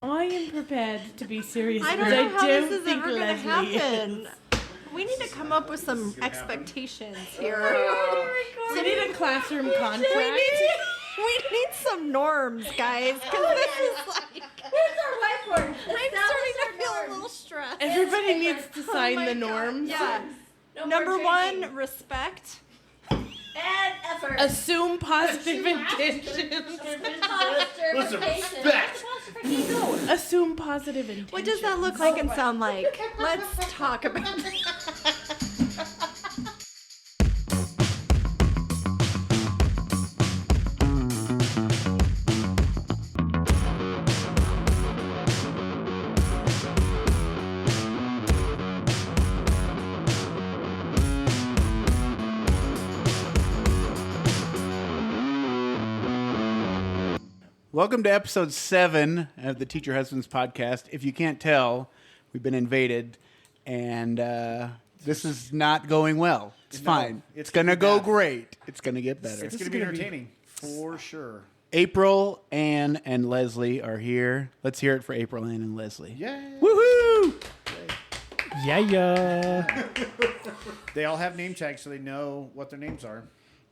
I am prepared to be serious. I don't know how this is think ever going to Leslie happen. We need to come up with some expectations here. We need a classroom contract. We need some norms, guys. Because this is like... Where's our whiteboard? I'm starting to feel a little stressed. Everybody needs to sign my the God. norms. Yeah. No Number more one, drinking. respect. And effort. Assume positive intentions. Respect. Assume positive intentions. What does that look like and sound like? Let's talk about it. Welcome to episode 7 of the Teacher Husbands podcast. If you can't tell, we've been invaded, and this is not going well. It's fine. It's going to go great. It's going to get better. It's going to be entertaining, for sure. April, Ann, and Leslie are here. Let's hear it for April, Ann, and Leslie. Yay! Woohoo! Yeah. They all have name tags, so they know what their names are.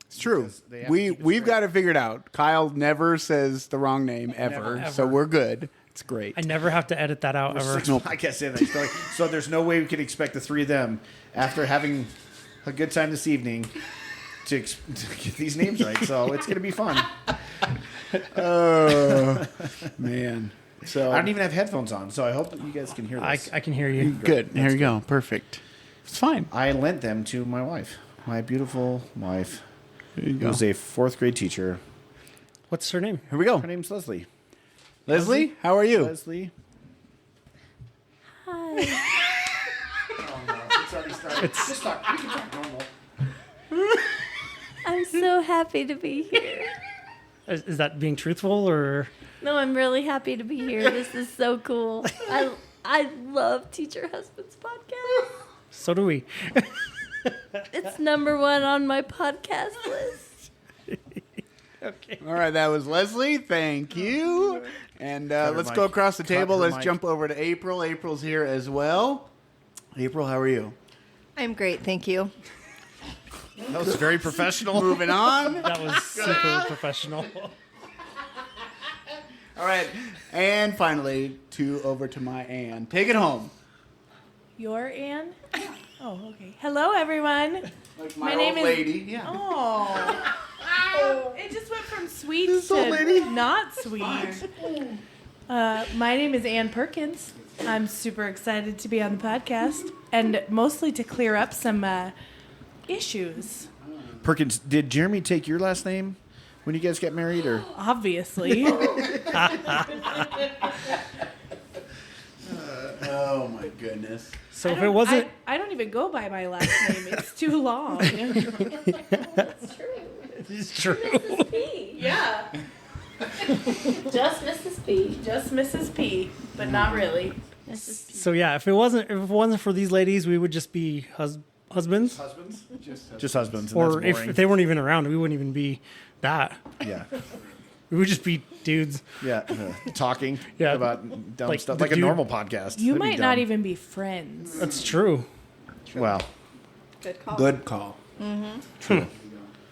It's true. Because they have to keep it We've straight. got it figured out. Kyle never says the wrong name ever, Never. so we're good. It's great. I never have to edit that out We're ever. six podcasts in. So there's no way we can expect the three of them, after having a good time this evening, to get these names right. So it's going to be fun. Oh, man. So I don't even have headphones on, so I hope that you guys can hear this. I can hear you. Good. There you go. Perfect. It's fine. I lent them to my wife, my beautiful wife, There you who go. was a 4th grade teacher. What's her name? Here we go. Her name's Leslie. Leslie, how are you? Leslie. Hi. Oh, no. It's already started. Just talk. We can talk normal. I'm so happy to be here. Is that being truthful or? No, I'm really happy to be here. This is so cool. I love Teacher Husbands podcast. So do we. It's number 1 on my podcast list. Okay. All right, that was Leslie. Thank you. And let's mic. go across the table. Her Let's mic. jump over to April. April's here as well. April, how are you? I'm great, thank you. That was very professional. Moving on. That was super professional. All right. And finally, over to my Ann. Take it home. Your Ann? Oh, okay. Hello, everyone. Like My name is- lady. Yeah. Oh. It just went from sweet This to old lady. not sweet. My name is Ann Perkins. I'm super excited to be on the podcast and mostly to clear up some issues. Perkins, did Jeremy take your last name when you guys got married, or? Obviously. Oh, my goodness. So if it wasn't, I don't even go by my last name. It's too long. That's true. it's true. Mrs. P. Yeah. Just Mrs. P. Just Mrs. P, but not really. Mrs. P. So yeah, if it wasn't for these ladies, we would just be husbands. Husbands? Just husbands, and Or that's boring. if they weren't even around, we wouldn't even be that. Yeah, We would just be dudes. yeah, talking Yeah, about dumb like stuff, the like a dude- normal podcast. You That'd be might not dumb. even be friends. That's true. Well, Good call. Good call. Mm-hmm. True.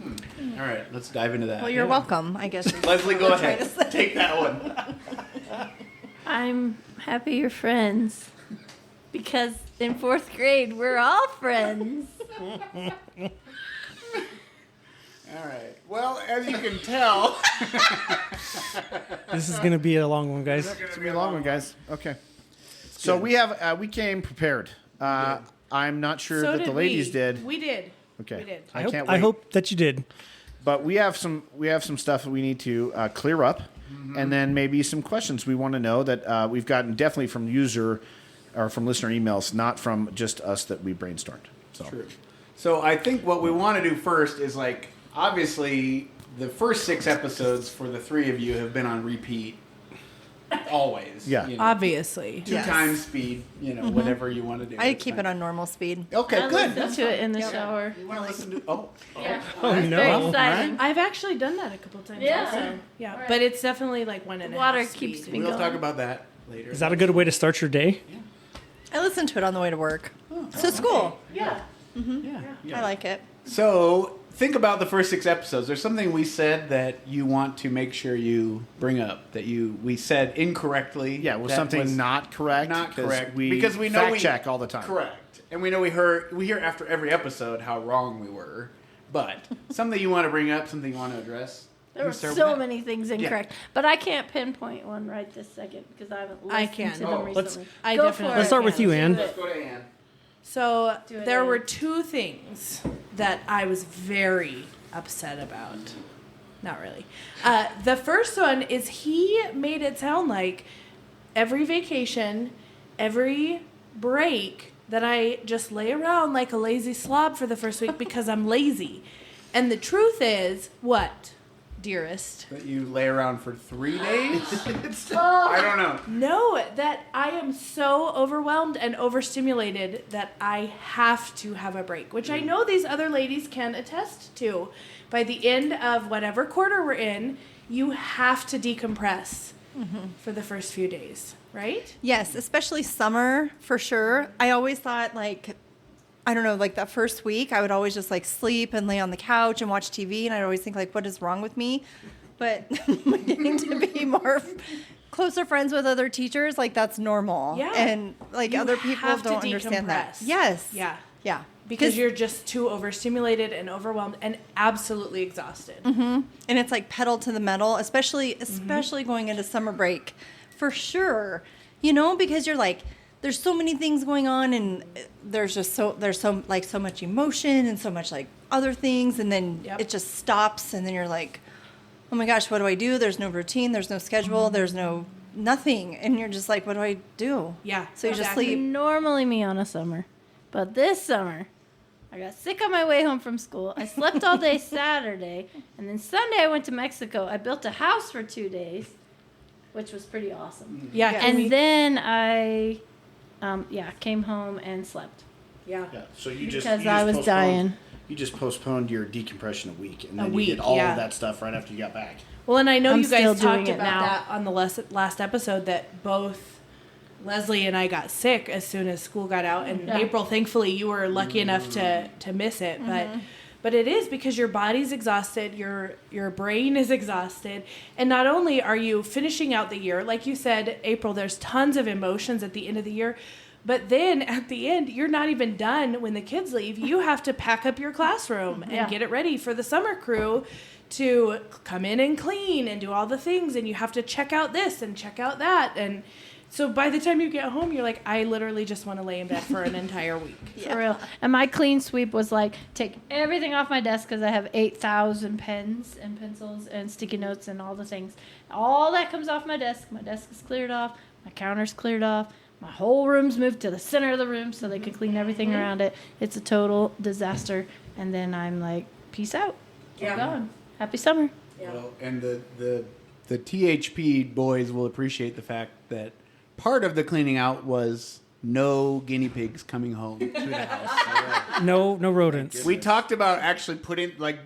All right, let's dive into that. Well, you're welcome, I guess. Leslie, go ahead. Take that one. I'm happy you're friends. Because in 4th grade, we're all friends. All right. Well, as you can tell, This is gonna be a long one, guys. it's gonna be a long one, guys. Okay, so we came prepared. I'm not sure So that did the ladies we. did. We did. Okay, We did. I hope, can't wait. I hope that you did. But we have some stuff that we need to clear up, and then maybe some questions we want to know that we've gotten definitely from user or from listener emails, not from just us that we brainstormed. So True. So I think what we want to do first is obviously the first 6 episodes for the 3 of you have been on repeat always. Yeah. You know, Obviously. 2 times speed, whatever you want to do. I It's keep fine. it on normal speed. Okay, I good. listen to it in the shower. You want to listen to? Oh, Yeah. Oh Very no. exciting. I've actually done that a couple times Yeah. also. Yeah. Right. But it's definitely like 1.5 Water speed. keeps me we'll going. talk about that. later. Is that a good way to start your day? I listen to it on the way to work. To school. Yeah. I like it. So think about the first 6 episodes. There's something we said that you want to make sure you bring up that we said incorrectly. Yeah, well, that something was not correct. not correct Because we know fact check all the time. Correct, and we know we hear after every episode how wrong we were. But something you want to bring up, something you want to address. There were so many things incorrect, but I can't pinpoint one right this second because I haven't listened can. to them Oh, recently. I Go definitely- for it. Let's start with you, Ann. Do it. Let's go to Ann. So Do it, there Ann. were 2 things that I was very upset about. Not really. The first one is he made it sound like every vacation, every break, that I just lay around like a lazy slob for the first week because I'm lazy. And the truth is, what, dearest? That you lay around for 3 days? I don't know. No, that I am so overwhelmed and overstimulated that I have to have a break, which I know these other ladies can attest to. By the end of whatever quarter we're in, you have to decompress for the first few days, right? Yes, especially summer for sure. I always thought I don't know, like that first week, I would always just like sleep and lay on the couch and watch TV, and I'd always think like, what is wrong with me? But getting to be more closer friends with other teachers, like that's normal. Yeah. And like You other people have to don't understand that. decompress. Yes. Yeah. Yeah. Because you're just too overstimulated and overwhelmed and absolutely exhausted. And it's like pedal to the metal, especially going into summer break, for sure. You know, because you're like, there's so many things going on, and there's so much emotion and so much like other things, and then it just stops, and then you're like, oh my gosh, what do I do? There's no routine, there's no schedule, there's no nothing, and you're just like, what do I do? Yeah, So you just exactly. sleep. Normally me on a summer, but this summer I got sick on my way home from school. I slept all day Saturday, and then Sunday I went to Mexico. I built a house for 2 days, which was pretty awesome. Yeah. Yeah. can we- And then I, came home and slept. yeah. Yeah. So you just Because you I just was postponed- dying. You just postponed your decompression a week, and A then week, you did all yeah. of that stuff right after you got back. Well, and I know I'm you still guys doing talked it about now. that on the last episode that both Leslie and I got sick as soon as school got out, and Yeah. April, thankfully, you were lucky enough to miss it, but it is because your body's exhausted, your brain is exhausted, and not only are you finishing out the year, like you said, April, there's tons of emotions at the end of the year. But then at the end, you're not even done when the kids leave. You have to pack up your classroom and Yeah. get it ready for the summer crew to come in and clean and do all the things. And you have to check out this and check out that. And so by the time you get home, you're like, I literally just want to lay in bed for an entire week. For real. And my clean sweep was like, take everything off my desk because I have 8,000 pens and pencils and sticky notes and all the things. All that comes off my desk. My desk is cleared off. My counter's cleared off. My whole room's moved to the center of the room so they can clean everything around it. It's a total disaster. And then I'm like, peace out. Yeah. I'm gone. Happy summer. Well, and the THP boys will appreciate the fact that part of the cleaning out was no guinea pigs coming home to the house. No rodents. We talked about actually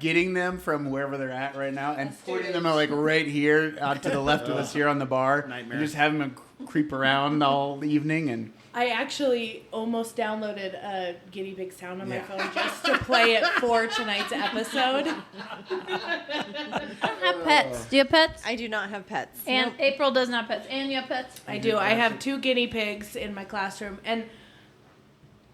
getting them from wherever they're at right now and putting them right here out to the left of us here on the bar. Nightmare. And just having them creep around all evening and I actually almost downloaded a guinea pig sound on my Yeah. phone just to play it for tonight's episode. I don't have pets. Do you have pets? I do not have pets. And April does not have pets. And you have pets? I do. I have 2 guinea pigs in my classroom, and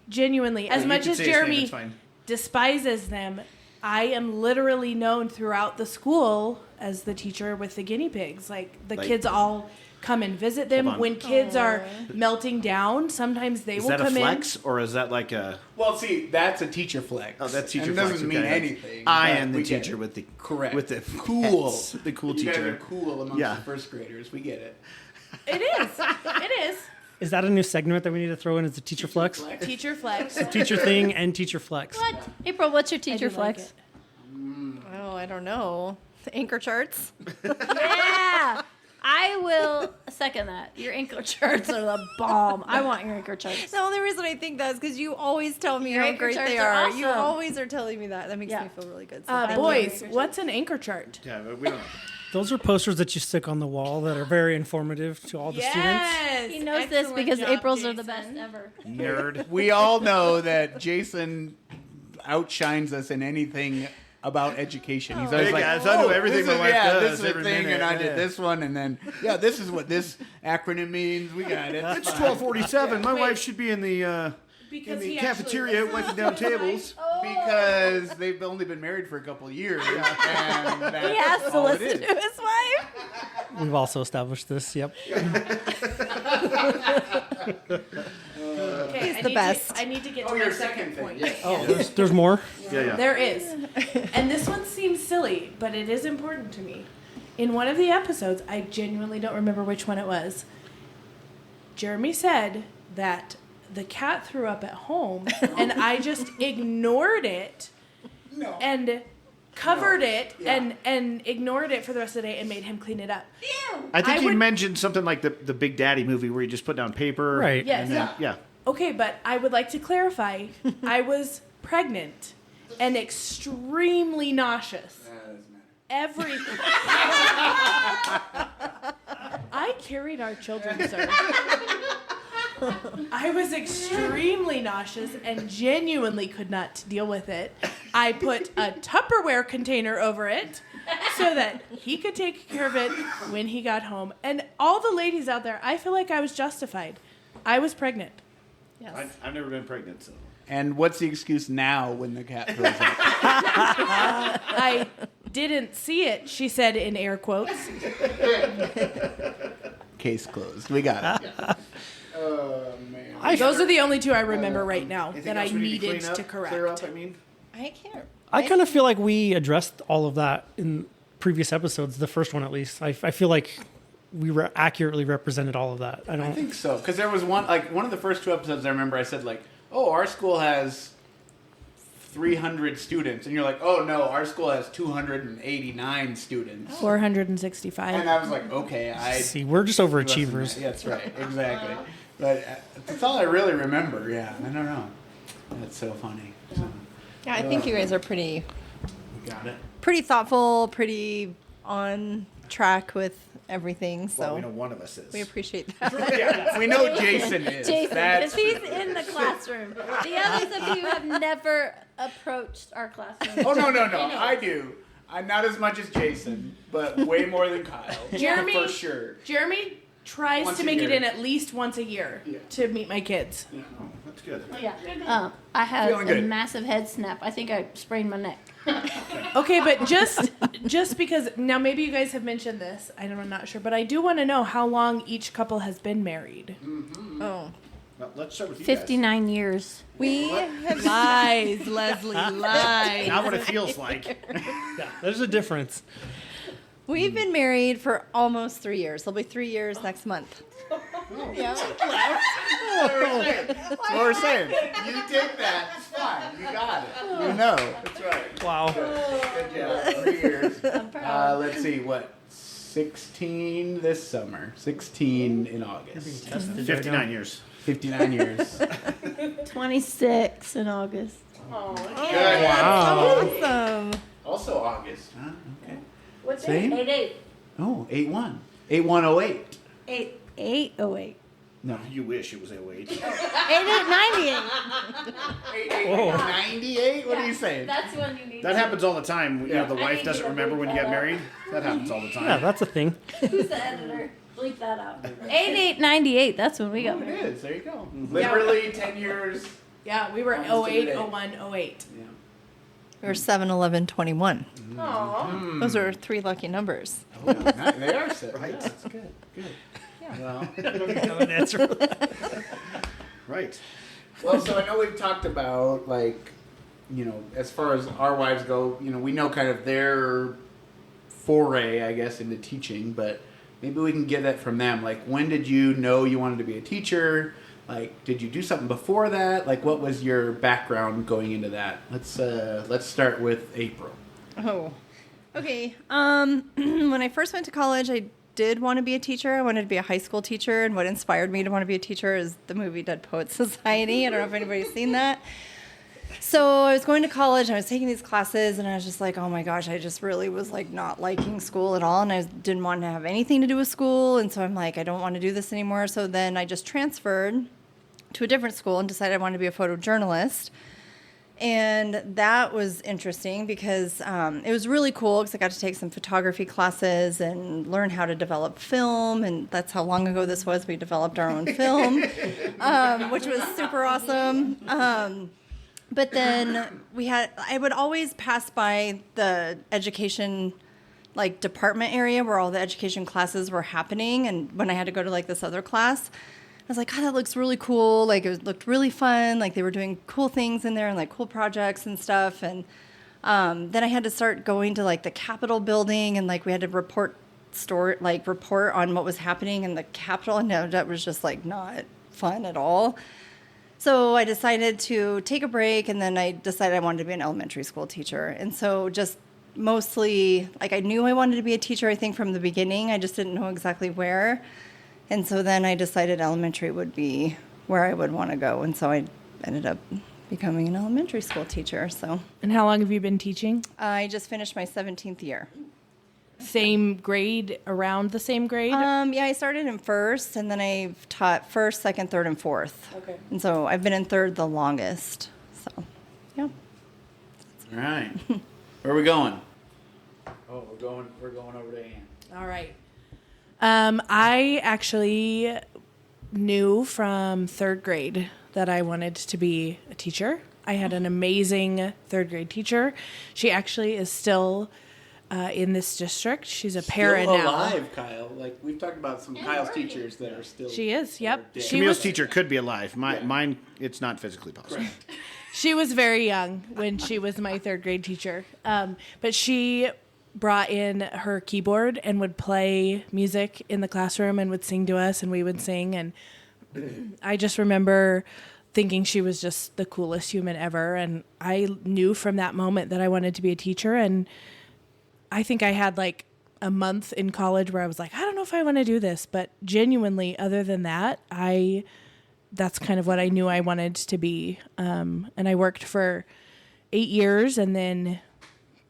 genuinely, as You much can as say his name, Jeremy it's fine. despises them, I am literally known throughout the school as the teacher with the guinea pigs. Like the kids all come and visit them. Hold on. When kids are melting down, sometimes they Is will that a come flex, or is that like a... well, see, that's a teacher flex. Oh, that's teacher and flex. It doesn't mean okay. anything. I but am the we get teacher it. with the... Correct. With the cool, pets. The cool You guys teacher. are cool amongst Yeah. the first graders. We get it. It is. It is. Is that a new segment that we need to throw in as a teacher flex? Teacher flex. Teacher thing and teacher flex. What? April, what's your I do teacher like flex? it. Oh, I don't know. Anchor charts. Yeah. I will second that. Your anchor charts are the bomb. I want your anchor charts. The only reason I think that is because you always tell me Your how anchor great charts they are are. You awesome. always are telling me that. That makes Yeah. me feel really good. So thank you. Boys, what's an anchor chart? Yeah, but we don't... Those are posters that you stick on the wall that are very informative to all the students. Yes. He knows this Excellent because job, April's are the Jason. best ever. Nerd. We all know that Jason outshines us in anything about education. He's always Hey, like, guys, I know everything this my is- wife yeah, does this is a every thing, minute, and I yeah. did this one, and then, this is what this acronym means. We got it. It's 12:47. My wife should be in the Because in the he cafeteria actually wiping down tables. Because they've only been married for a couple of years. And that's He has to all it listen is. to his wife. We've also established this. Yep. Okay, He's the best. I need to get Oh, to my your second second thing. point. Yes. Oh, there's more. Yeah. There is. And this one seems silly, but it is important to me. In one of the episodes, I genuinely don't remember which one it was. Jeremy said that the cat threw up at home, and I just ignored it No. and covered it Yeah. and ignored it for the rest of the day and made him clean it up. I think I you would- mentioned something like the Big Daddy movie where you just put down paper. Right. Yes. And then, yeah. Okay, but I would like to clarify. I was pregnant and extremely nauseous. Everything. I carried our children, sir. I was extremely nauseous and genuinely could not deal with it. I put a Tupperware container over it so that he could take care of it when he got home. And all the ladies out there, I feel like I was justified. I was pregnant. Yes. I've never been pregnant, so. And what's the excuse now when the cat throws up? I didn't see it, she said in air quotes. Case closed. We got it. Oh, man. Those are the only two I remember right now Anything that I else we need needed clean up, to correct. Clear up, I mean. I can't. I kind of feel like we addressed all of that in previous episodes, the first one at least. I feel like we accurately represented all of that. I think so. Because there was one of the first two episodes I remember I said, like, oh, our school has 300 students. And you're like, oh, no, our school has 289 students. 465. And I was like, okay, See, we're just overachievers. Yeah, that's right. Exactly. But that's all I really remember. Yeah, I don't know. That's so funny. So, Yeah, I think you guys are pretty got it. thoughtful, pretty on track with everything. So Well, we know one of us is. we appreciate that. Yeah, we know Jason is. Jason, That's because he's in the classroom. The others of you have never approached our classroom. Oh, no. I do. I'm not as much as Jason, but way more than Kyle. Jeremy- For sure. Jeremy tries Once to a make it year. in at least once a year Yeah. to meet my kids. That's good. Yeah. I had Feeling a good. massive head snap. I think I sprained my neck. Okay, but just because now maybe you guys have mentioned this, I'm not sure, but I do want to know how long each couple has been married. Oh, Well, let's start with you 59 years. we have Lies, Leslie, lies. guys. Not what it feels like. Yeah, there's a difference. we've been married for almost 3 years. It'll be 3 years next month. Yeah. That's what we're saying. You take that. It's fine. You got it. You know. That's right. Wow. Good job. 3 years. Let's see. What? 16 this summer. 16 in August. 59 years. 59 years. 26 in August. Good. Wow. Awesome. Also August. Huh? Okay. What's Same? 8-8. Oh, 8-1. 8108. 8-8-08. No. You wish it was 08. 8-8-98. 98? What are you saying? That's when you need That happens all the time. You know, the I wife need doesn't you to remember when you bleep get that married. That happens all the time. Yeah, that's a thing. Who's the editor? Bleep that out. 8-8-98. That's when we got It married. is. There you go. Literally 10 years. Yeah, we were Almost 08, to the day. 01, 08. Yeah. We were 7-11-21. Aww. Those are 3 lucky numbers. Oh, nice. They are set. Right. Yeah, that's good. Good. Well, Right. well, so I know we've talked about, like, you know, as far as our wives go, you know, we know kind of their foray, I guess, into teaching, but maybe we can get that from them. Like, when did you know you wanted to be a teacher? Like, did you do something before that? Like, what was your background going into that? Let's start with April. Oh. Okay. When I first went to college, I did want to be a teacher. I wanted to be a high school teacher, and what inspired me to want to be a teacher is the movie Dead Poets Society. I don't know if anybody's seen that. So I was going to college and I was taking these classes and I was just like, oh my gosh, I just really was like not liking school at all. And I didn't want to have anything to do with school. And so I'm like, I don't want to do this anymore. So then I just transferred to a different school and decided I wanted to be a photojournalist. And that was interesting because it was really cool because I got to take some photography classes and learn how to develop film. And that's how long ago this was. We developed our own film, which was super awesome. But then I would always pass by the education like department area where all the education classes were happening. And when I had to go to like this other class, I was like, God, that looks really cool. Like looked really fun. Like they were doing cool things in there and like cool projects and stuff. And then I had to start going to like the Capitol building and like we had to report on what was happening in the Capitol. And no, that was just like not fun at all. So I decided to take a break, and then I decided I wanted to be an elementary school teacher. And so just mostly, like I knew I wanted to be a teacher, I think, from the beginning. I just didn't know exactly where. And so then I decided elementary would be where I would want to go. And so I ended up becoming an elementary school teacher. So And how long have you been teaching? I just finished my 17th year. Same grade, around the same grade? Yeah, I started in first, and then I've taught first, second, third, and fourth. Okay. And so I've been in third the longest. So, yeah. All right. Where are we going? Oh, we're going over to Ann. All right. I actually knew from third grade that I wanted to be a teacher. I had an amazing third grade teacher. She actually is still in this district. She's a para Still now. alive, Kyle. Like we've talked about some Kyle's teachers that are still. She is. Yep. dead. She Camille's was. teacher could be alive. Mine, it's not physically possible. She was very young when she was my third grade teacher. But she brought in her keyboard and would play music in the classroom and would sing to us, and we would sing. And I just remember thinking she was just the coolest human ever. And I knew from that moment that I wanted to be a teacher. And I think I had like a month in college where I was like, I don't know if I want to do this. But genuinely, other than that, that's kind of what I knew I wanted to be. And I worked for 8 years and then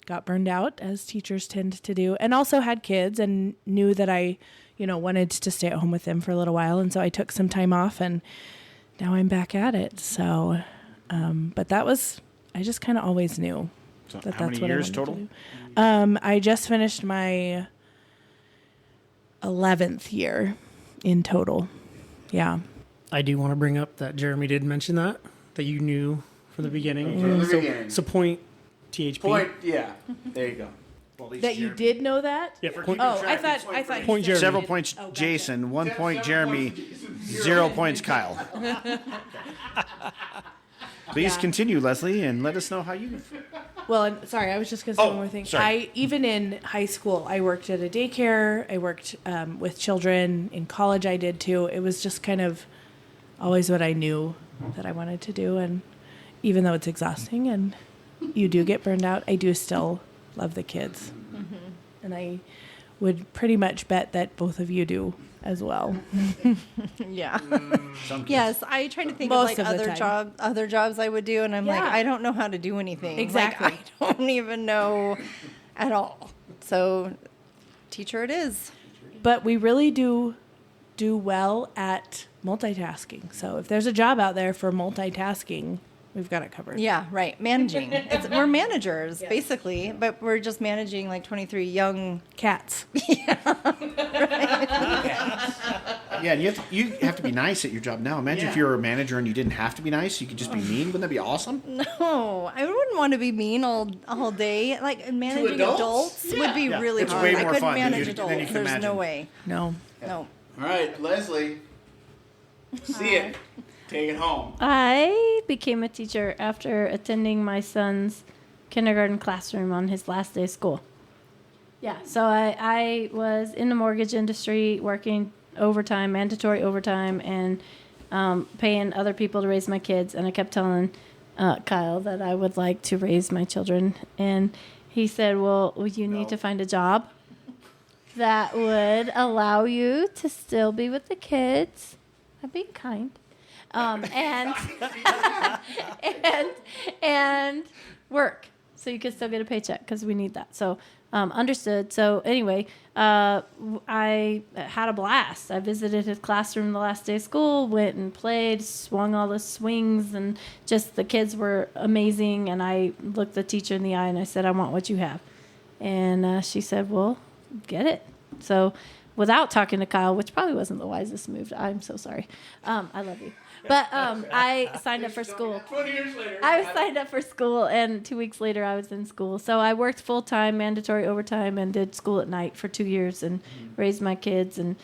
got burned out, as teachers tend to do, and also had kids and knew that I, wanted to stay at home with them for a little while. And so I took some time off and now I'm back at it. So, but I just kind of always knew So that how that's many what years I wanted total? to do. I just finished my 11th year in total. Yeah. I do want to bring up that Jeremy did mention that you knew from the beginning. From the So, beginning. so point THP. Point. Yeah. There you go. Well, at least That you Jeremy- did know that? Yeah, point, Oh, I thought. Point you said Jeremy. Several you points, did. Oh, gotcha. Jason. 1 point, Jeremy. 0 points, Kyle. Please Yeah. continue, Leslie, and let us know how you. Well, and sorry, I was just going to say Oh, one more thing. sorry. Even in high school, I worked at a daycare. I worked with children. In college, I did too. It was just kind of always what I knew that I wanted to do. And even though it's exhausting and you do get burned out, I do still love the kids. Mm-hmm. And I would pretty much bet that both of you do as well. Yeah. Some kids. Yes, I try to think Most of like of the other jobs I would do, and I'm like, Yeah. I don't know how to do anything. Exactly. Like, I don't even know at all. So, teacher it is. But we really do well at multitasking. So if there's a job out there for multitasking, we've got it covered. Yeah, right. Managing. We're managers basically, but we're just managing like 23 young. Cats. Yeah, and you have to be nice at your job now. Imagine if you were a manager and you didn't have to be nice; you could just be mean. Wouldn't that be awesome? No, I wouldn't want to be mean all day. Like managing adults? would be Yeah, really it's hard. way I more couldn't fun than manage you adults. can There's imagine. no way. No. No. All right, Leslie. See it. Take it home. I became a teacher after attending my son's kindergarten classroom on his last day of school. Yeah, so I was in the mortgage industry working overtime, mandatory overtime, and paying other people to raise my kids. And I kept telling Kyle that I would like to raise my children. And he said, well, you need to find a job that would allow you to still be with the kids. I'm being kind. and and work, so you can still get a paycheck because we need that. So understood. So anyway, I had a blast. I visited his classroom the last day of school, went and played, swung all the swings, and just the kids were amazing. And I looked the teacher in the eye and I said, I want what you have. And she said, well, get it. So without talking to Kyle, which probably wasn't the wisest move. I'm so sorry. I love you. But I signed up for school. 20 years later. I signed up for school, and 2 weeks later, I was in school. So I worked full-time, mandatory overtime, and did school at night for 2 years and raised my kids. And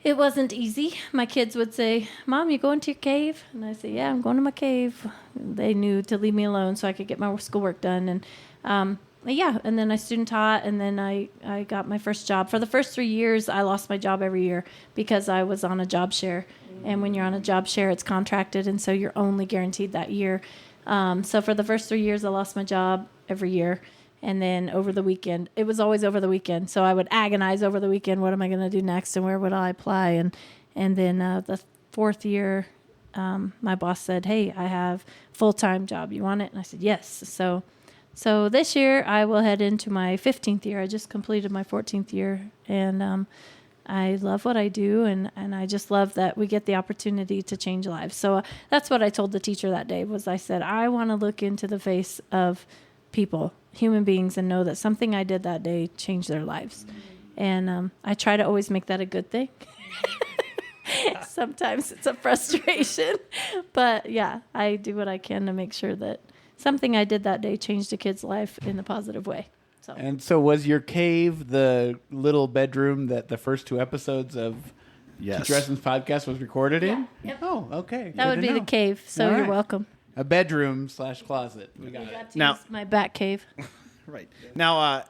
it wasn't easy. My kids would say, Mom, you going to your cave? And I say, yeah, I'm going to my cave. They knew to leave me alone so I could get my schoolwork done. And yeah, and then I student taught, and then I got my first job. For the first 3 years, I lost my job every year because I was on a job share. And when you're on a job share, it's contracted, and so you're only guaranteed that year. So for the first 3 years, I lost my job every year. And then over the weekend, it was always over the weekend. So I would agonize over the weekend, what am I going to do next, and where would I apply? And then the fourth year, my boss said, hey, I have a full-time job. You want it? And I said, yes. So this year, I will head into my 15th year. I just completed my 14th year, and I love what I do, and I just love that we get the opportunity to change lives. So that's what I told the teacher that day was I said, I want to look into the face of people, human beings, and know that something I did that day changed their lives. And I try to always make that a good thing. Sometimes it's a frustration, but yeah, I do what I can to make sure that something I did that day changed a kid's life in a positive way. So. And so was your cave the little bedroom that the first 2 episodes of Teacher Husband's podcast was recorded in? Yep. Oh, okay. That would be the cave, so All you're right. welcome. A bedroom / closet. We got You it. got to Now- use my back cave. Right. Now,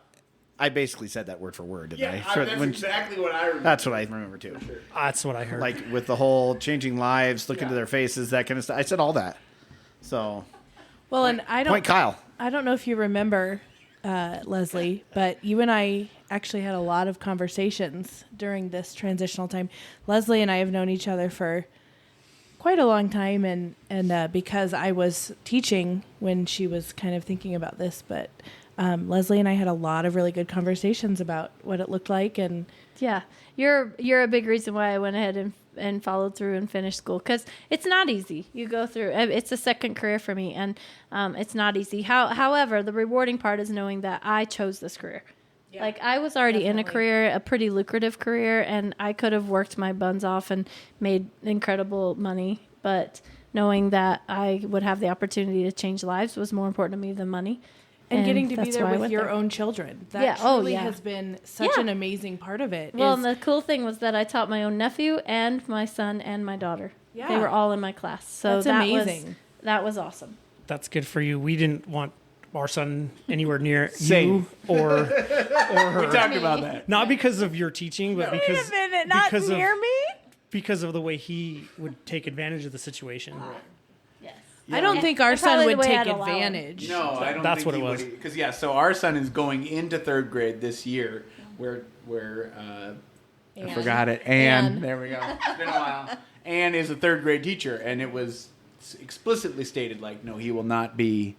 I basically said that word for word, didn't I? that's exactly what I remember. That's what I remember, too. That's what I heard. Like with the whole changing lives, look into their faces, that kind of stuff. I said all that. So, Well, and I point Kyle. don't know if you remember, Leslie, but you and I actually had a lot of conversations during this transitional time. Leslie and I have known each other for quite a long time, and because I was teaching when she was kind of thinking about this, but Leslie and I had a lot of really good conversations about what it looked like, and Yeah, you're a big reason why I went ahead and followed through and finished school, because it's not easy. You go through, it's a second career for me, and it's not easy. However, the rewarding part is knowing that I chose this career. Yeah, like I was already in a career, a pretty lucrative career, and I could have worked my buns off and made incredible money, but knowing that I would have the opportunity to change lives was more important to me than money. and getting to be that's there why I with went your there. own children. That Yeah, truly yeah. has been such Yeah. an amazing part of it. Well, is- and the cool thing was that I taught my own nephew and my son and my daughter. Yeah. They were all in my class. So That's amazing. That was awesome. That's good for you. We didn't want our son anywhere near Same. you or her. We talked about that. Not because of your teaching, but because because of, me? because of the way he would take advantage of the situation. Yes. I don't think our And son probably would the way take I'd allow him. advantage. No, I don't That's think what he it was. Because so our son is going into 3rd grade this year, where I Anne. forgot it. Anne. There we go. It's been a while. Anne is a 3rd grade teacher, and it was explicitly stated, like, no, he will not be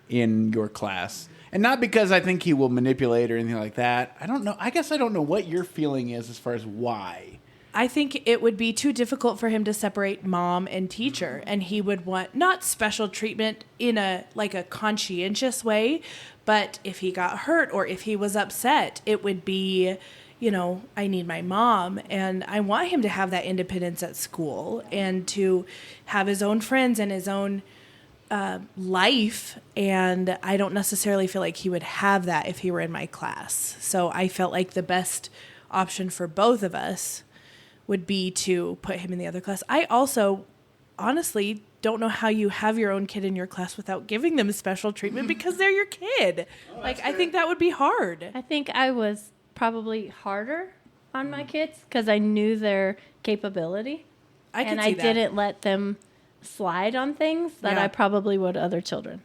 in your class. And not because I think he will manipulate or anything like that. I don't know. I guess I don't know what your feeling is as far as why. I think it would be too difficult for him to separate mom and teacher, and he would want not special treatment in a conscientious way, but if he got hurt or if he was upset, it would be, I need my mom, and I want him to have that independence at school and to have his own friends and his own life, and I don't necessarily feel like he would have that if he were in my class. So I felt like the best option for both of us would be to put him in the other class. I also honestly don't know how you have your own kid in your class without giving them special treatment because they're your kid. I think that would be hard. I think I was probably harder on my kids because I knew their capability. I could and see I that. didn't let them slide on things that Yeah. I probably would other children.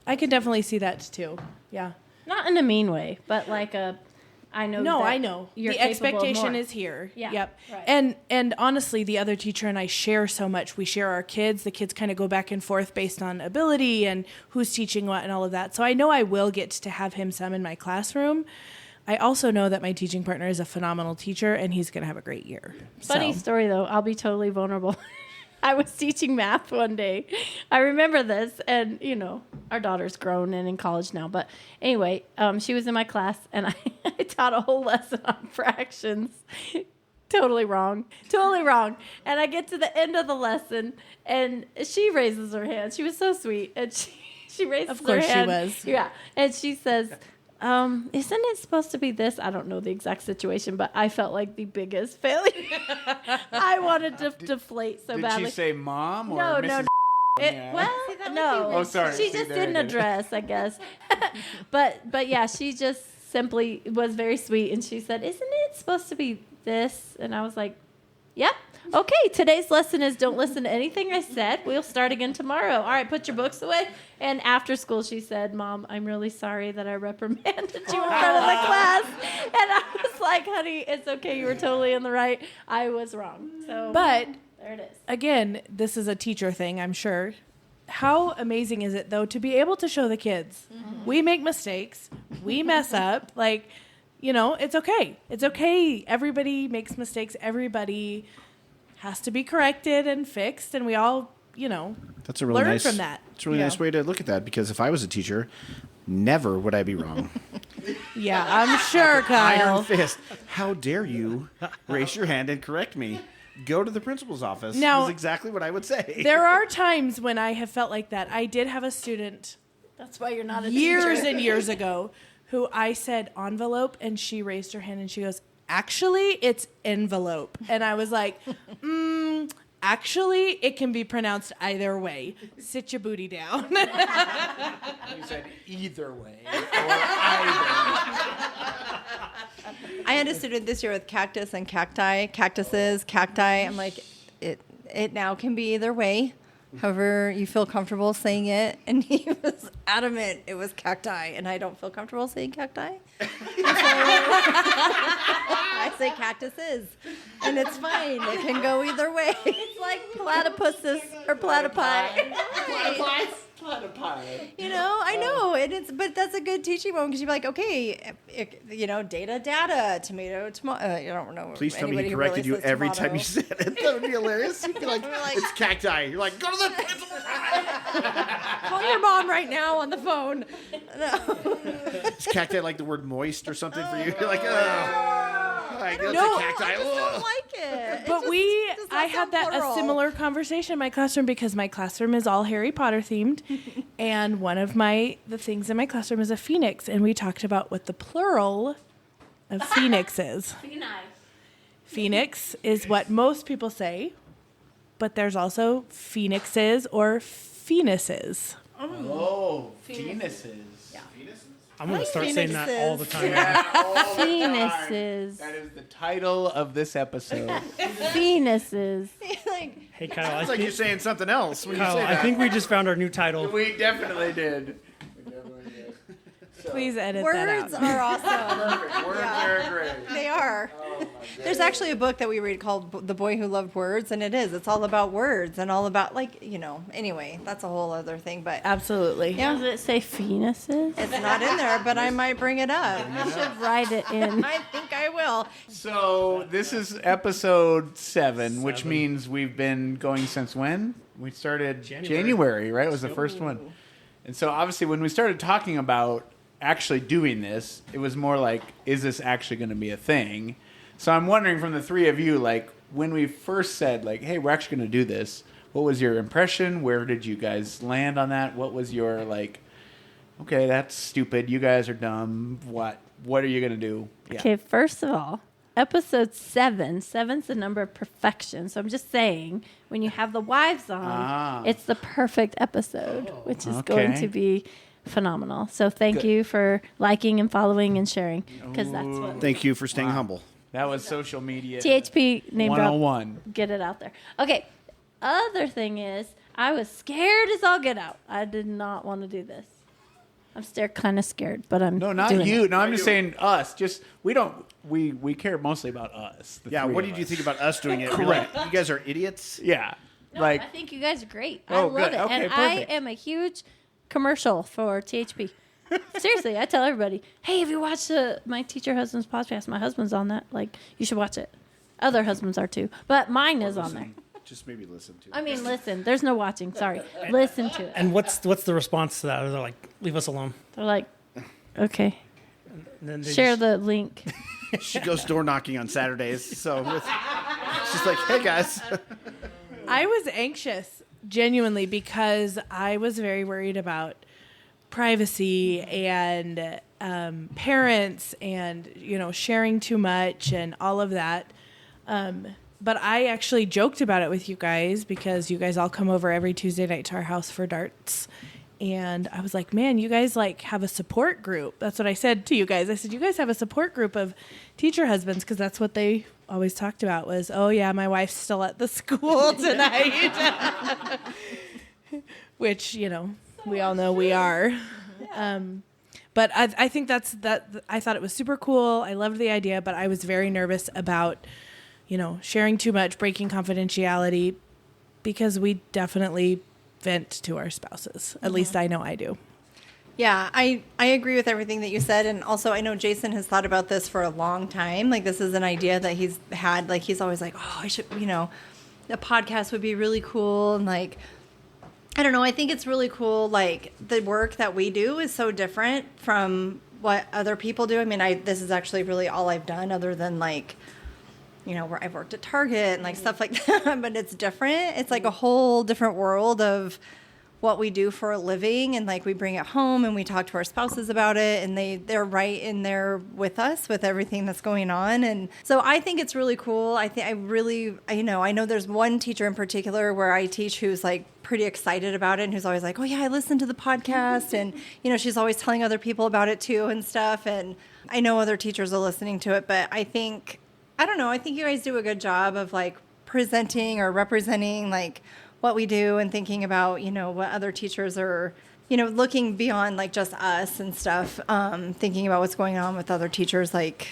I could definitely see that too. Yeah. Not in a mean way, but like a I know. No, that I know. You're The capable of expectation more. is here. Yeah, Yep. right. And honestly, the other teacher and I share so much. We share our kids. The kids kind of go back and forth based on ability and who's teaching what and all of that. So I know I will get to have him some in my classroom. I also know that my teaching partner is a phenomenal teacher and he's going to have a great year. Funny So- story though. I'll be totally vulnerable. I was teaching math one day. I remember this, and you know, our daughter's grown and in college now. But anyway, she was in my class, and I taught a whole lesson on fractions. Totally wrong. And I get to the end of the lesson, and she raises her hand. She was so sweet, and she raises Of course her she hand. was. Yeah, and she says, isn't it supposed to be this? I don't know the exact situation, but I felt like the biggest failure. I wanted to deflate so Did badly. she say mom or No, Mrs. no, Yeah. well, no. Oh, sorry. She See, just there I didn't did it. address, I guess. but yeah, she just simply was very sweet, and she said, "Isn't it supposed to be this?" And I was like, "Yep." Okay, today's lesson is don't listen to anything I said. We'll start again tomorrow. All right, put your books away. And after school, she said, "Mom, I'm really sorry that I reprimanded you in front of the class." And I was like, "Honey, it's okay. You were totally in the right. I was wrong." So, But there it is. again, this is a teacher thing, I'm sure. How amazing is it, though, to be able to show the kids, we make mistakes, we mess up, like, you know, it's okay. It's okay. Everybody makes mistakes. Everybody has to be corrected and fixed, and we all, you know, That's a really learn nice, from that. It's a really nice way to look at that, because if I was a teacher, never would I be wrong. Yeah, I'm sure, Iron Kyle. fist. How dare you raise your hand and correct me? Go to the principal's office. Now- is exactly what I would say. There are times when I have felt like that. I did have a student That's why you're not a years teacher. and years ago who I said envelope, and she raised her hand and she goes, "Actually, it's envelope." And I was like, actually, it can be pronounced either way. Sit your booty down. You said either way or either. I had a student this year with cactus and cacti, cactuses, cacti. I'm like, it now can be either way. However you feel comfortable saying it. And he was adamant it was cacti, and I don't feel comfortable saying cacti. So I say cactuses, and it's fine. It can go either way. It's like platypuses or platypi. Platypi. You know, I know, but that's a good teaching moment, because you're like, okay, data, tomato. I don't know. Please tell me anybody he who really corrected you says every tomato. time you said it. That would be hilarious. You'd be like, it's cacti. You're like, go to the principal. Call your mom right now on the phone. Is cacti like the word moist or something for you? You're like, oh. Like, that's No, a cacti. I just don't Ugh. like it. But I had a similar conversation in my classroom, because my classroom is all Harry Potter themed, and one of the things in my classroom is a phoenix, and we talked about what the plural of phoenix is. Phoenix is what most people say, but there's also phoenixes or phoenices. Oh, penises. I'm going to start saying that all the time. Penises. That is the title of this episode. Penises. like, Hey, Kyle, It's like you're saying something else when you Kyle, say I that. think we just found our new title. We definitely did. Please edit words that out. are awesome. Perfect. Words are great. They are. There's actually a book that we read called The Boy Who Loved Words, and it's all about words and all about, anyway, that's a whole other thing, but Absolutely. Does it say penises? it's not in there, but I might bring it up. You should write it in. I think I will. So this is episode 7, which means we've been going since when? We started January, right? It was the first one. And so obviously when we started talking about actually doing this, it was more like, is this actually going to be a thing? So I'm wondering from the three of you, like, when we first said, like, hey, we're actually going to do this, what was your impression? Where did you guys land on that? What was your, like, okay, that's stupid. You guys are dumb. What are you going to do? Yeah. Okay, first of all, episode 7. 7's the number of perfection. So I'm just saying, when you have the wives on, it's the perfect episode, which is going Okay. to be phenomenal. So thank you for liking and following and sharing, because that's what Thank you for staying humble. That was social media THP name drop. 101. Get it out there. Okay. Other thing is, I was scared as all get out. I did not want to do this. I'm still kind of scared, but I'm No, not doing you. It. No, I'm just saying us. Just we care mostly about us. the Yeah, three what of did you us. think about us doing it? Correct. You guys are idiots. Yeah. No, like I think you guys are great. I Oh, love good. it, Okay, and I perfect. am a huge commercial for THP. Seriously, I tell everybody, hey, have you watched my teacher husband's podcast? My husband's on that. Like, you should watch it. Other husbands are too, but mine is on there. Just maybe listen to it. I mean, listen. There's no watching. Sorry, listen to it. And what's the response to that? They're like, leave us alone. They're like, okay, And then they share just- the link. She goes door knocking on Saturdays, so she's like, "Hey guys." I was anxious, genuinely, because I was very worried about privacy and parents and, sharing too much and all of that. But I actually joked about it with you guys because you guys all come over every Tuesday night to our house for darts. And I was like, man, you guys have a support group. That's what I said to you guys. I said, you guys have a support group of teacher husbands, because that's what they always talked about was, oh yeah, my wife's still at the school tonight. Which, we all know we are. But I think I thought it was super cool. I loved the idea, but I was very nervous about, sharing too much, breaking confidentiality, because we definitely vent to our spouses. At least I know I do. Yeah, I agree with everything that you said. And also, I know Jason has thought about this for a long time. Like, this is an idea that he's had. Like, he's always like, oh, I should, the podcast would be really cool. And, like, I don't know. I think it's really cool. Like, the work that we do is so different from what other people do. I mean, this is actually really all I've done other than, like, where I've worked at Target and, like, stuff like that. But it's different. It's, like, a whole different world of what we do for a living, and like we bring it home and we talk to our spouses about it, and they're right in there with us with everything that's going on. And so I think it's really cool. I know there's one teacher in particular where I teach who's like pretty excited about it, and who's always like, oh yeah, I listened to the podcast, and she's always telling other people about it too and stuff. And I know other teachers are listening to it, but I think you guys do a good job of like presenting or representing like what we do, and thinking about, what other teachers are, looking beyond like just us and stuff, thinking about what's going on with other teachers like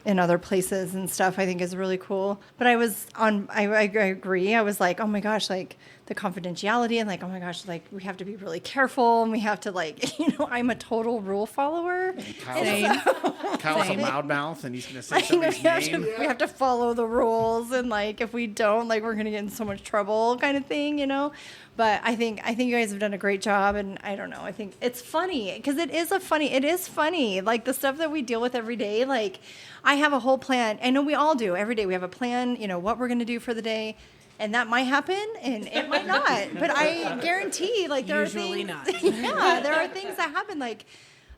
in other places and stuff, I think is really cool. But I agree. I was like, oh my gosh, like the confidentiality, and like, oh my gosh, like we have to be really careful, and we have to like, I'm a total rule follower. Kyle's a loudmouth, and he's going to say somebody's name. We have to follow the rules, and like if we don't, like we're going to get in so much trouble, kind of thing, But I think you guys have done a great job, and I don't know. I think it's funny because it is funny. Like the stuff that we deal with every day. Like I have a whole plan. I know we all do every day. We have a plan. What we're going to do for the day. And that might happen, and it might not. But I guarantee, like, there Usually are not. things. Yeah, there are things that happen. Like,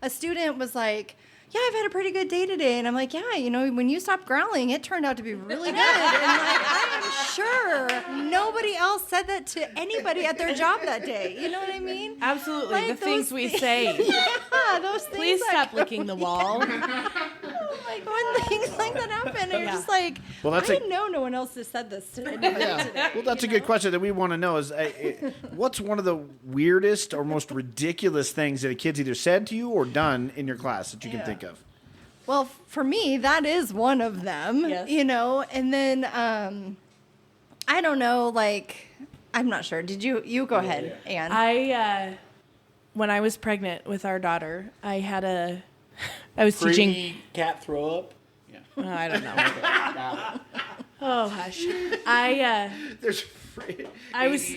a student was like, yeah, I've had a pretty good day today. And I'm like, yeah, when you stopped growling, it turned out to be really good. And, like, I am sure nobody else said that to anybody at their job that day. You know what I mean? Absolutely. Like the things we say. Yeah, those things. Please that stop licking the wall. Like, when things like that happen, you're just like, Well, that's I know no one else has said this to anybody today. Well, that's a good question that we want to know is what's one of the weirdest or most ridiculous things that a kid's either said to you or done in your class that you can think of? Well, for me, that is one of them, Yes. and then, I don't know, like, I'm not sure. Did you go ahead, Anne? When I was pregnant with our daughter, I was teaching. Free cat throw up. Yeah. I don't know. Oh hush. There's free. I was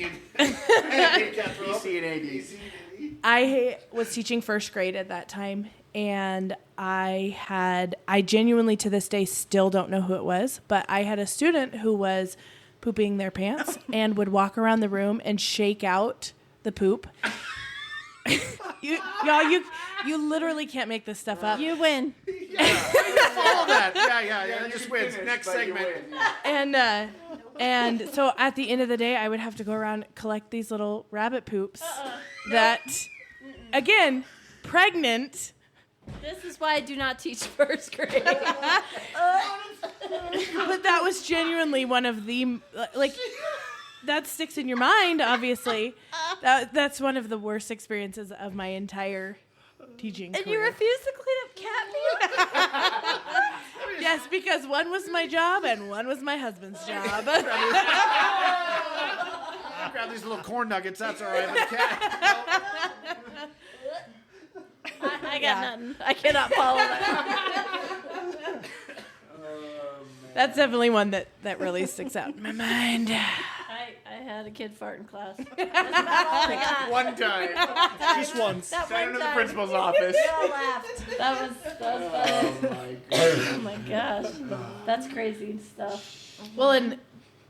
I was teaching first grade at that time, and I genuinely to this day still don't know who it was, but I had a student who was pooping their pants and would walk around the room and shake out the poop. You literally can't make this stuff up. You win. Follow that. Yeah. Just wins. Next segment. And so at the end of the day, I would have to go around and collect these little rabbit poops that, again, pregnant. This is why I do not teach first grade. But that was genuinely one of the, like, that sticks in your mind, obviously. That's one of the worst experiences of my entire teaching And career. you refuse to clean up cat meat? Yes, because one was my job and one was my husband's job. Grab these little corn nuggets. That's all right. The cat. I got nothing. I cannot follow that. That's definitely one that really sticks out in my mind. I had a kid fart in class. That's about all I got. One time. Just once. That Sent him one to the time. principal's office. We all laughed. That was funny. Oh my gosh. That's crazy stuff. Well, and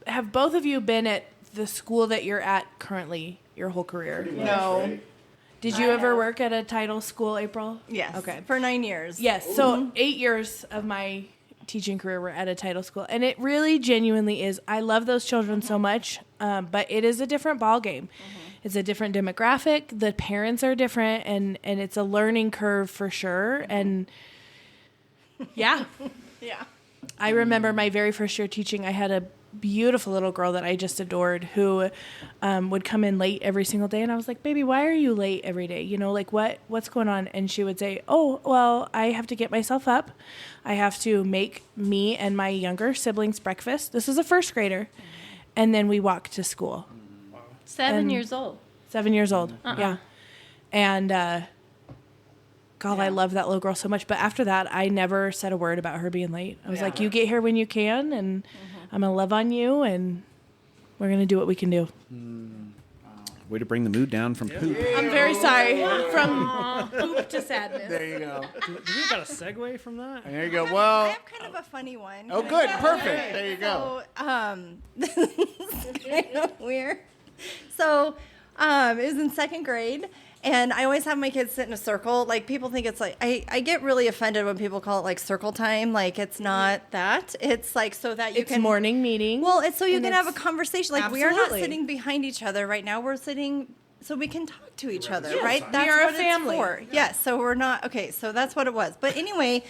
have both of you been at the school that you're at currently your whole career? No. Did you ever work at a title school, April? Yes. Okay. For 9 years. Yes. So 8 years of my teaching career were at a title school, and it really genuinely is. I love those children so much, but it is a different ball game. It's a different demographic. The parents are different, and it's a learning curve for sure. And yeah, Yeah. I remember my very first year teaching. I had a beautiful little girl that I just adored who would come in late every single day, and I was like, "Baby, why are you late every day? You know, like what's going on?" And she would say, "Oh, well, I have to get myself up. I have to make me and my younger siblings breakfast." This is a first grader, and then we walk to school. 7 And- years old. 7 years old, yeah, and God, I love that little girl so much. But after that, I never said a word about her being late. I was like, "You get here when you can, and I'm gonna love on you, and we're gonna do what we can do." Way to bring the mood down from poop. I'm very sorry. From poop to sadness. There you go. Do we got a segue from that? There you go. I Well, have kind of a funny one. oh, good. Perfect. There you go. So, this is kind of weird. So, it was in second grade, and I always have my kids sit in a circle. Like, people think it's like, I get really offended when people call it like circle time. Like, it's not that. It's like so that you It's can. morning meeting. Well, it's so you and can have a it's- conversation. Like, we are not Absolutely. sitting behind each other right now. We're sitting so we can talk to each other, Yes, right? we That's are a what family. it's for. Yes, so we're not okay. So that's what it was. But anyway,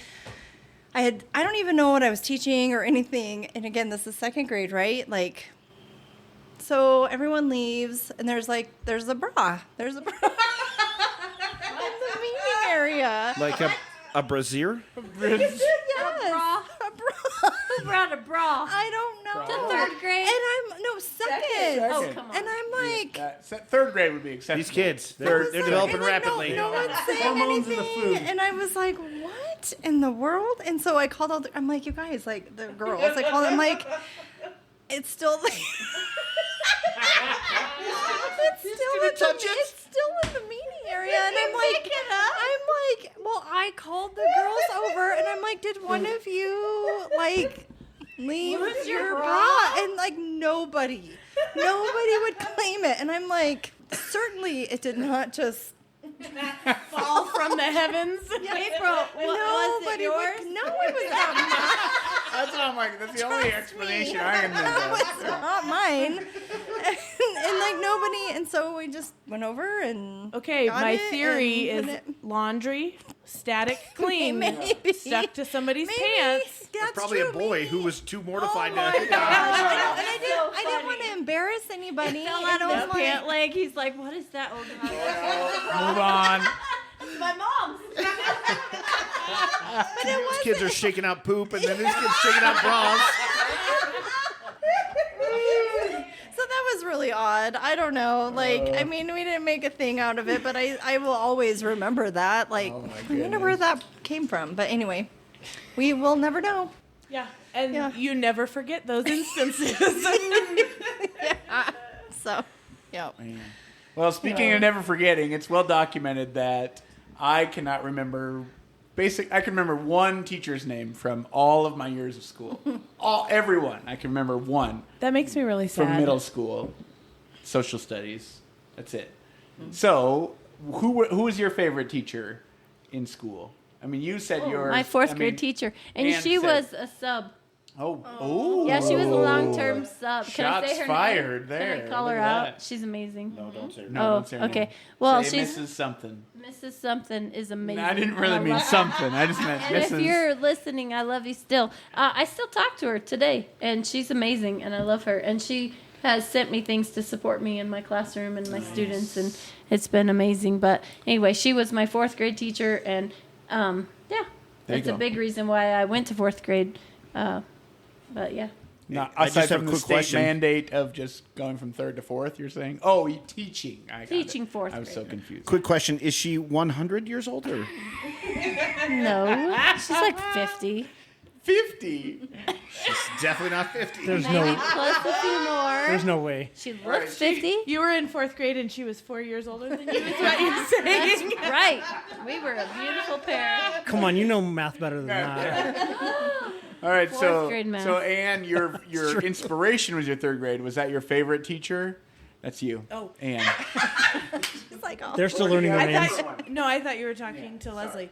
I don't even know what I was teaching or anything. And again, this is second grade, right? Like, so everyone leaves, and there's a bra. There's a bra in the meeting area. Like a brazier? Yes, bra? a bra. Who brought a bra? I don't know. To third grade? And I'm second. Oh, come on. And I'm like. Third grade would be acceptable. These kids, I they're was like- developing and, like, rapidly. No one's saying Hormones in the anything. food. And I was like, what in the world? And so I called out, I'm like, you guys, like the girls, I called them like, it's still like, it's still in the meeting area. And I'm like, well, I called the girls over and I'm like, did one of you like leave your bra? And like nobody would claim it. And I'm like, certainly it did not just fall from the heavens. April, was it yours? No, it was not mine. That's what I'm like. That's the only explanation I can think It of. was not mine. And like nobody, and so we just went over and Okay, got my it theory and is put it- laundry, static clean, Maybe. stuck to somebody's Maybe. pants. That's Probably true, a boy maybe. who was too Oh mortified my to. gosh, I know, and So I didn't want funny. to embarrass anybody. Fell and out of I his was like, pant leg. He's like, what is that? Oh, God. Move on. My mom's. but it These was kids are shaking out poop, and then these kids shaking out bras. So that was really odd. I don't know. Like, I mean, we didn't make a thing out of it, but I will always remember that. Like, I wonder where that came from. But anyway, we will never know. Yeah, and Yeah. you never forget those instances. So, yeah. Well, speaking of never forgetting, it's well documented that I cannot remember. I can remember one teacher's name from all of my years of school. Everyone. I can remember one That makes me really sad. from middle school, social studies. That's it. So, who was your favorite teacher in school? I mean, you said yours. My fourth I mean, grade teacher. And Ann she said- was a sub. Oh. Yeah, she was a long-term sub. Can I say Shots her fired name? there. Can I call Look her at out? that. She's amazing. No, don't say. No, Oh, don't say her okay. name. Well, Say she's Mrs. Something. Mrs. Something is amazing. I didn't really I mean love- something. I just meant And Mrs. if you're listening, I love you still. I still talk to her today, and she's amazing, and I love her. And she has sent me things to support me in my classroom and my students, and it's been amazing. But anyway, she was my 4th grade teacher, and that's a big reason why I went to 4th grade. But yeah. Now, I aside just have from a the quick state question. mandate of just going from 3rd to 4th, you're saying? Oh, teaching. I got Teaching it. 4th I was so grade. confused. Quick question: is she 100 years old or? No, she's like 50. 50. She's definitely not 50. There's Maybe no, plus a few more. there's no way. She looks 50. You were in 4th grade and she was 4 years older than you, is what you're saying. Right. We were a beautiful pair. Come on, you know math better than that. All right, so 4th grade math. so Anne, your inspiration was your 3rd grade. Was that your favorite teacher? That's you. Oh. Anne. It's like, oh. They're still learning their I names. thought you were talking to Leslie.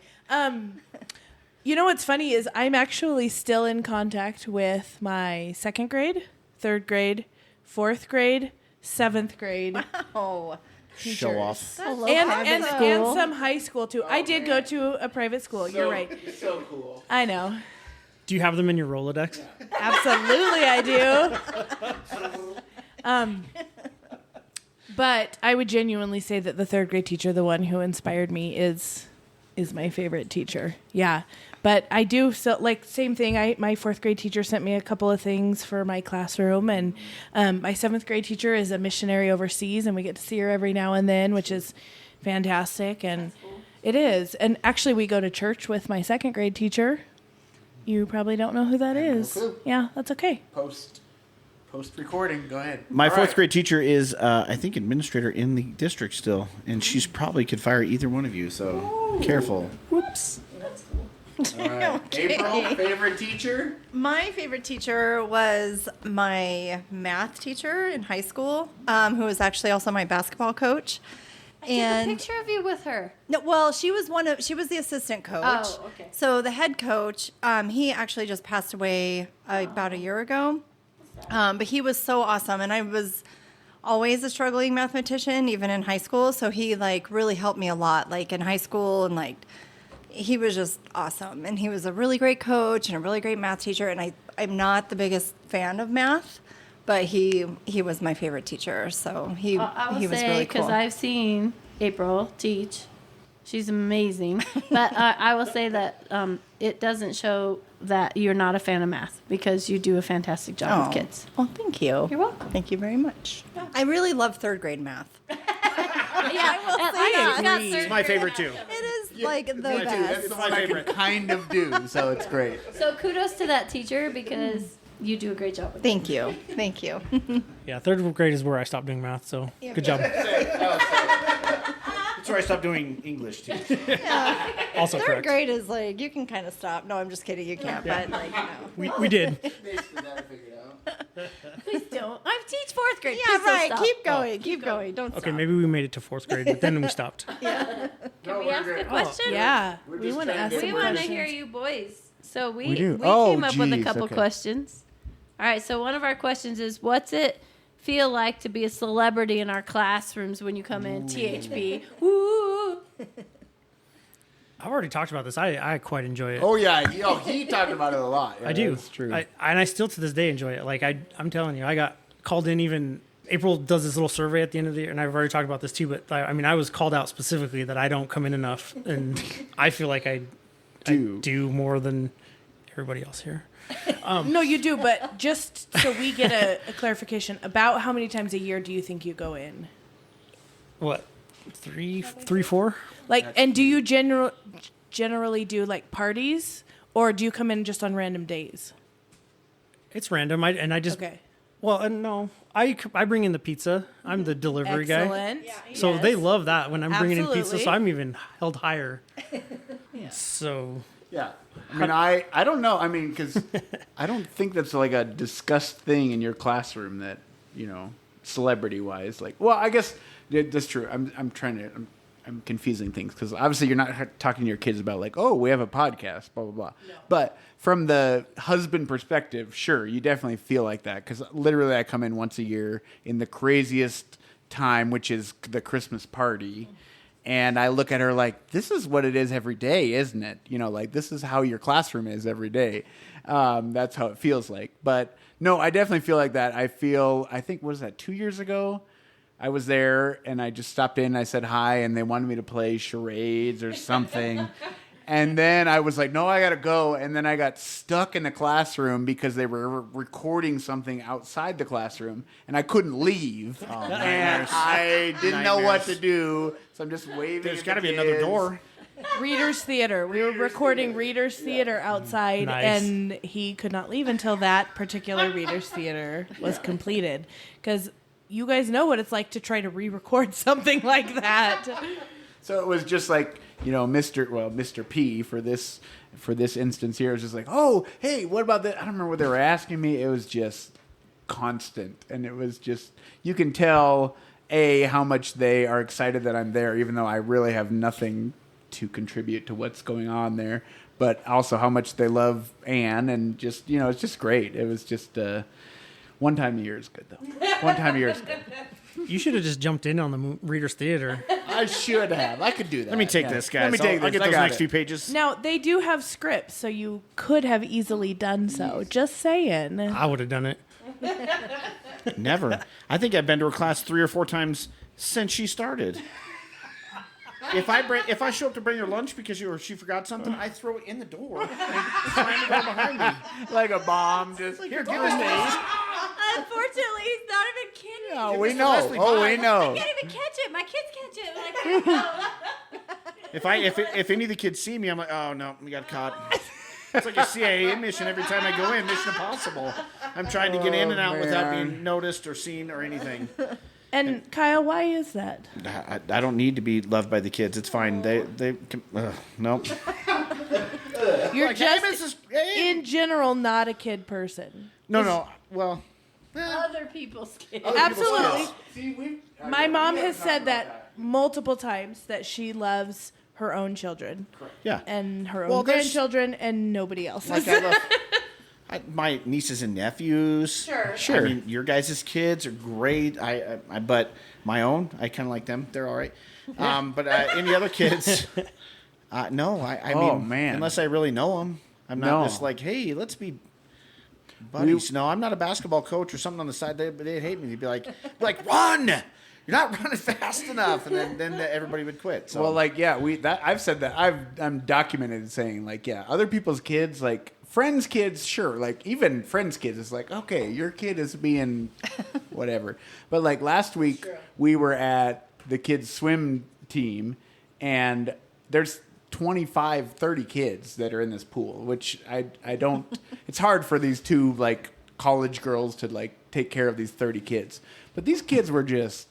You know what's funny is I'm actually still in contact with my 2nd grade, 3rd grade, 4th grade, 7th grade. Oh. Show off. Hello, And private school. and some high school too. I did go to a private school. You're right. So cool. I know. Do you have them in your Rolodex? Absolutely, I do. But I would genuinely say that the 3rd grade teacher, the one who inspired me, is my favorite teacher. Yeah. But I do still, like, same thing. My 4th grade teacher sent me a couple of things for my classroom, and my 7th grade teacher is a missionary overseas, and we get to see her every now and then, which is fantastic. And it is. And actually, we go to church with my 2nd grade teacher. You probably don't know who that is. clue. Yeah, that's okay. Post recording. Go ahead. My All 4th right. grade teacher is, I think, administrator in the district still, and she's probably could fire either one of you. So careful. Whoops. All right. April, favorite teacher? My favorite teacher was my math teacher in high school, who was actually also my basketball coach. I took a picture of you with her. No, well, she was the assistant coach. Oh, okay. So the head coach, he actually just passed away about a year ago. But he was so awesome, and I was always a struggling mathematician, even in high school. So he really helped me a lot, in high school, and he was just awesome. And he was a really great coach and a really great math teacher. And I'm not the biggest fan of math, but he was my favorite teacher. So he I will was say, really cool. because I've seen April teach. She's amazing. But I will say that it doesn't show that you're not a fan of math, because you do a fantastic job with kids. Well, thank you. You're welcome. Thank you very much. I really love 3rd grade math. Yeah, I got It's my favorite too. It is the That's best. the one I can kind of do, so it's great. So kudos to that teacher, because you do a great job with it. Thank you. Thank you. Yeah, 3rd grade is where I stopped doing math, so good job. That's where I stopped doing English too. Also 3rd correct. grade is you can kind of stop. No, I'm just kidding. You can't, but We did. Please don't. I teach 4th grade. Yeah, Please don't right. stop. Keep going. Keep going. Don't Okay, stop. maybe we made it to 4th grade, but then we stopped. Can we ask a question? Yeah, We're we just want to trying ask to- some We want to questions. hear you boys. So we We do. came Oh, up with a geez, couple okay. questions. All right, so one of our questions is, what's it feel like to be a celebrity in our classrooms when you come in? THB. Woo! I've already talked about this. I quite enjoy it. Oh yeah, he talked about it a lot. Yeah, I do. That's true. And I still to this day enjoy it. I'm telling you, I got called in. Even April does this little survey at the end of the year, and I've already talked about this too. But I was called out specifically that I don't come in enough, and I feel like I do more than everybody else here. No, you do, but just so we get a clarification, about how many times a year do you think you go in? What, 3, 4? And do you generally do parties, or do you come in just on random days? It's random. I just Okay. well, and no, I bring in the pizza. I'm the delivery guy. Excellent. So they love that when I'm bringing in pizza. Absolutely. So I'm even held higher. So Yeah. I mean, I don't know. I mean, because I don't think that's a discussed thing in your classroom that, celebrity-wise. Well, I guess that's true. I'm confusing things because obviously you're not talking to your kids about oh, we have a podcast, blah, blah, blah. No. But from the husband perspective, sure, you definitely feel like that because literally I come in once a year in the craziest time, which is the Christmas party. And I look at her like, this is what it is every day, isn't it? You know, like this is how your classroom is every day. That's how it feels like. But no, I definitely feel like that. I think, what was that, 2 years ago? I was there and I just stopped in and I said hi and they wanted me to play charades or something. And then I was like, no, I got to go. And then I got stuck in the classroom because they were recording something outside the classroom and I couldn't leave. Oh, and I didn't know what to do. So I'm just waving. There's got to be another door. Reader's Theater. We were recording Reader's Theater outside, Nice. and he could not leave until that particular Reader's Theater was completed. Because you guys know what it's like to try to re-record something like that. So it was just like, you know, Mr. P for this instance here was just like, oh, hey, what about that? I don't remember what they were asking me. It was just constant, and it was just, you can tell how much they are excited that I'm there, even though I really have nothing to contribute to what's going on there, but also how much they love Anne, and just, you know, it's just great. It was just one time a year is good though. One time a year is good. You should have just jumped in on the Reader's Theater. I should have. I could do that. Let me take this, guys. Let me take I'll this. get I those got next it. few pages. Now, they do have scripts, so you could have easily done so. Just saying. I would have done it. Never. I think I've been to her class 3 or 4 times since she started. If I show up to bring her lunch because she forgot something, I throw it in the door and slam the door behind me. Like a bomb, just Here, give this to me. Unfortunately, he's not even kidding. Oh, Give we this to know. Leslie. Oh, Bye. we know. I can't even catch it. My kids catch it. Like, If any of the kids see me, I'm like, oh no, we got caught. It's like a CIA mission every time I go in. Mission Impossible. I'm trying to get in and out without being noticed or seen or anything. And Kyle, why is that? I don't need to be loved by the kids. It's fine. They nope. You're Like, hey, just, Mrs. Hey. in general, not a kid person. No. Well, other people's kids. Absolutely. See, My mom has said that multiple times, that she loves her own children yeah. and her Well, own there's- grandchildren and nobody else. Like I love my nieces and nephews. Sure. I mean, your guys' kids are great. But my own, I kind of like them. They're all right. But any other kids, no. I Oh, mean, man. unless I really know them, I'm not No. just like, hey, let's be buddies. No, I'm not a basketball coach or something on the side. They'd hate me. They'd be like, run! You're not running fast enough, and then everybody would quit. So. Well, like, yeah, I've said that. I'm documented saying, like, yeah, other people's kids, like, friends' kids, sure. Like, even friends' kids, it's like, okay, your kid is being whatever. But, like, last week, we were at the kids' swim team, and there's 25, 30 kids that are in this pool, which I don't, it's hard for these two, like, college girls to, like, take care of these 30 kids. But these kids were just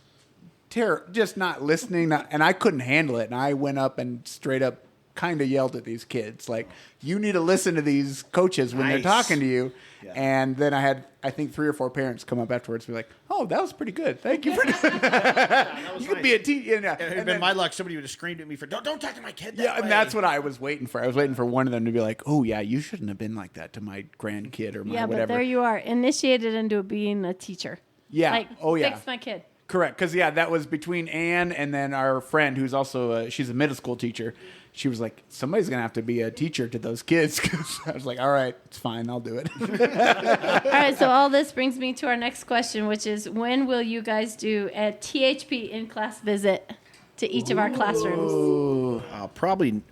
not listening, and I couldn't handle it. And I went up and straight up kind of yelled at these kids, like, you need to listen to these coaches when they're Nice. talking to you. Yeah. And then I had, I think, 3 or 4 parents come up afterwards and be like, oh, that was pretty good. Thank you for doing that. You could be a teacher. It had been my luck. Somebody would have screamed at me for don't talk to my kid that yeah, way. and that's what I was waiting for. I was waiting for one of them to be like, oh, yeah, you shouldn't have been like that to my grandkid or my Yeah, whatever. but there you are, initiated into being a teacher. Yeah. Like, Oh, yeah. fix my kid. Correct, because that was between Anne and then our friend, who's also she's a middle school teacher. She was like, somebody's gonna have to be a teacher to those kids. 'Cause I was like, all right, it's fine, I'll do it. All right, so all this brings me to our next question, which is when will you guys do a THP in-class visit to each of our classrooms? Probably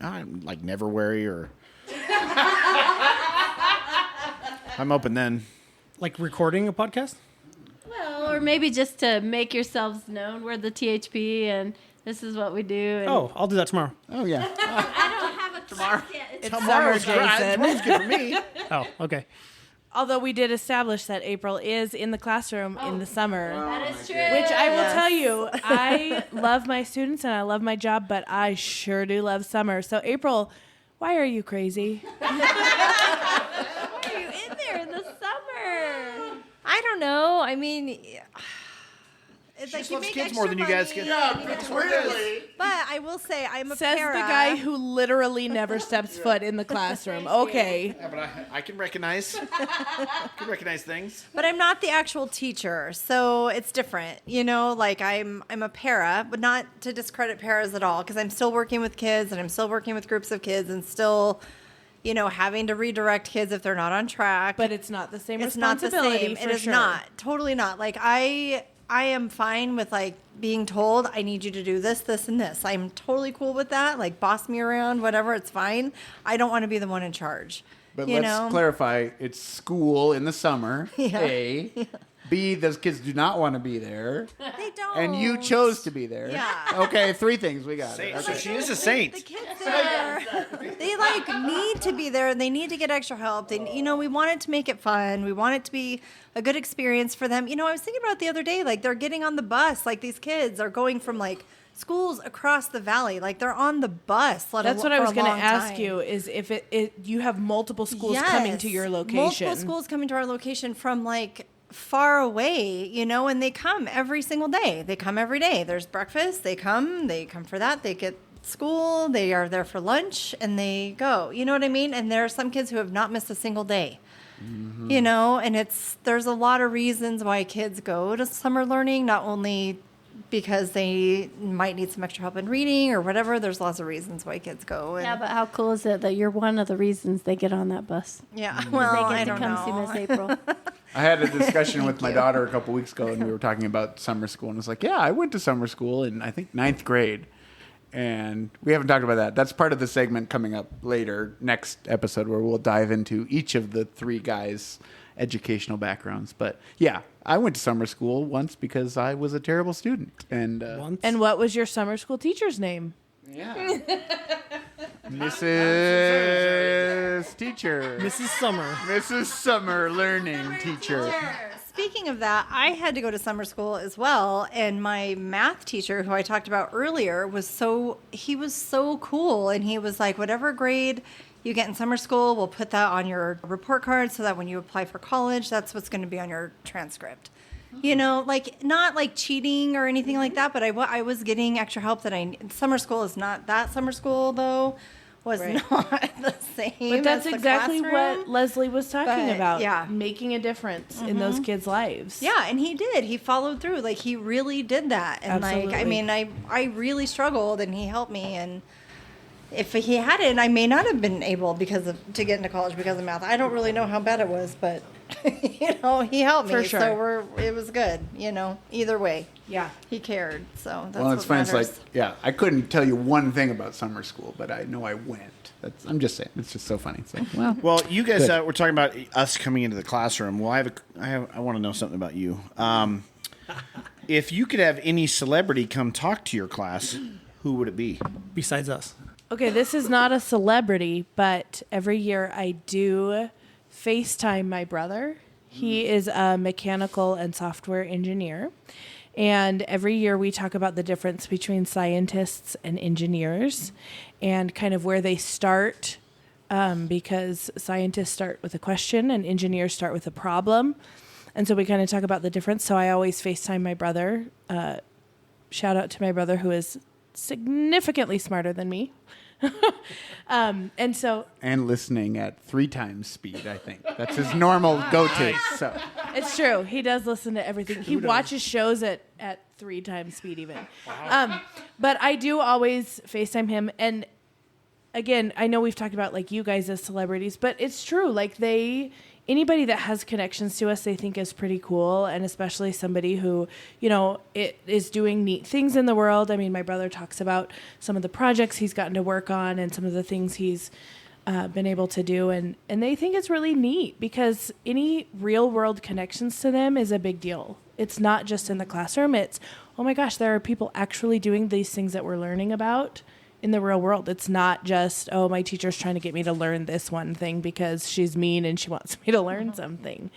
like Neverwary or. I'm open then. Like recording a podcast? Well, or maybe just to make yourselves known. We're the THP, and this is what we do. And Oh, I'll do that tomorrow. Oh yeah, I don't have a tomorrow yet. It's Summer, Jason. Tomorrow's good for me. Oh, okay. Although we did establish that April is in the classroom in the summer. that is true. Which I will tell you, I love my students and I love my job, but I sure do love summer. So April, why are you crazy? Why are you in there in the summer? I don't know. I mean, It's She like just you loves make kids extra more than you guys money, get. and you get to- But I will say, I'm a Says para. the guy who literally never steps foot in the classroom. Okay. Yeah, but I can recognize things. But I'm not the actual teacher, so it's different. You know, like I'm a para, but not to discredit paras at all, because I'm still working with kids and I'm still working with groups of kids and still, you know, having to redirect kids if they're not on track. But it's not the same It's not the responsibility. same. It is not. Totally not. Like I am fine with like being told I need you to do this, this, and this. I'm totally cool with that. Like boss me around, whatever. It's fine. I don't want to be the one in charge. But you let's know? clarify: it's school in the summer. Yeah. A. B. Those kids do not want to be there, They don't. and you chose to be there. Yeah. Okay, 3 things we got. Saint. It. So Okay. she is a saint. The kids there, they like need to be there and they need to get extra help. They, you know, we wanted to make it fun. We want it to be a good experience for them. You know, I was thinking about it the other day, like they're getting on the bus, like these kids are going from like schools across the valley, like they're on the bus. That's what I was going to ask you. Is if it you have multiple schools coming to your location. Multiple schools coming to our location from like far away, you know, and they come every single day. They come every day. There's breakfast. They come for that. They get school. They are there for lunch and they go. You know what I mean? And there are some kids who have not missed a single day. Mm-hmm. You know, and there's a lot of reasons why kids go to summer learning, not only because they might need some extra help in reading or whatever. There's lots of reasons why kids go. And Yeah, but how cool is it that you're one of the reasons they get on that bus? yeah, They well, get I to don't come know. see Miss April. I had a discussion with my you. daughter a couple weeks ago, and we were talking about summer school, and I was like, "Yeah, I went to summer school in I think 9th grade." And we haven't talked about that. That's part of the segment coming up later, next episode, where we'll dive into each of the 3 guys' educational backgrounds. But yeah, I went to summer school once because I was a terrible student. And Once. And what was your summer school teacher's name? yeah, Mrs. Teacher, Mrs. Summer. Mrs. Summer Learning Teacher. Speaking of that, I had to go to summer school as well, and my math teacher, who I talked about earlier, was so cool, and he was like, whatever grade you get in summer school, we'll put that on your report card so that when you apply for college, that's what's going to be on your transcript. You know, like not like cheating or anything like that, but I was getting extra help summer school is not that summer school though. Was Right. not the same. But that's as the exactly classroom. what Leslie was talking But, about. yeah. Making a difference in those kids' lives. Yeah, and he did. He followed through. Like he really did that. And like I Absolutely. mean, I really struggled and he helped me, and if he hadn't, I may not have been able to get into college because of math. I don't really know how bad it was, but you know, he helped me. For sure. So it was good, you know, either way. Yeah. He cared. So that's Well, it's what funny. It's like, matters. yeah, I couldn't tell you one thing about summer school, but I know I went. I'm just saying, it's just so funny. It's like, well, Well, you guys Good. were talking about us coming into the classroom. Well, I want to know something about you. If you could have any celebrity come talk to your class, who would it be? Besides us. Okay, this is not a celebrity, but every year I do FaceTime my brother. He is a mechanical and software engineer. And every year we talk about the difference between scientists and engineers and kind of where they start, because scientists start with a question and engineers start with a problem. And so we kind of talk about the difference. So I always FaceTime my brother. Shout out to my brother, who is significantly smarter than me. and listening at 3 times speed, I think. That's his normal go-to. So It's true. He does listen to everything. He watches shows at 3 times speed even. But I do always FaceTime him. And again, I know we've talked about like you guys as celebrities, but it's true. Like anybody that has connections to us, they think is pretty cool. And especially somebody who, you know, it is doing neat things in the world. I mean, my brother talks about some of the projects he's gotten to work on and some of the things he's been able to do. And they think it's really neat because any real world connections to them is a big deal. It's not just in the classroom. It's, oh my gosh, there are people actually doing these things that we're learning about in the real world. It's not just, oh, my teacher's trying to get me to learn this one thing because she's mean and she wants me to learn something.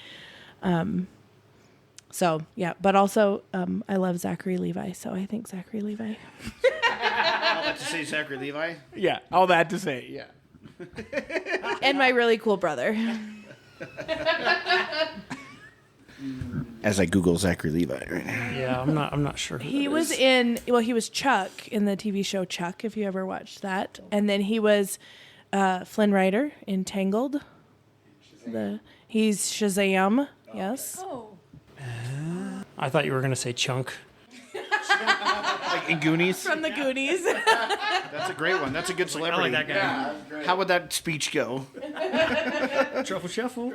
So, yeah. But also, I love Zachary Levi, so I think Zachary Levi. I'd like to say Zachary Levi. yeah, all that to say, yeah. And my really cool brother. As I Google Zachary Levi right now. Yeah, I'm not sure. Who He that was is. he was Chuck in the TV show Chuck, if you ever watched that. And then he was Flynn Rider in Tangled. He's Shazam, yes. Oh. I thought you were gonna say Chunk. Like in Goonies. From the Goonies. That's a great one. That's a good I celebrity. like that guy. How would that speech go? Truffle Shuffle.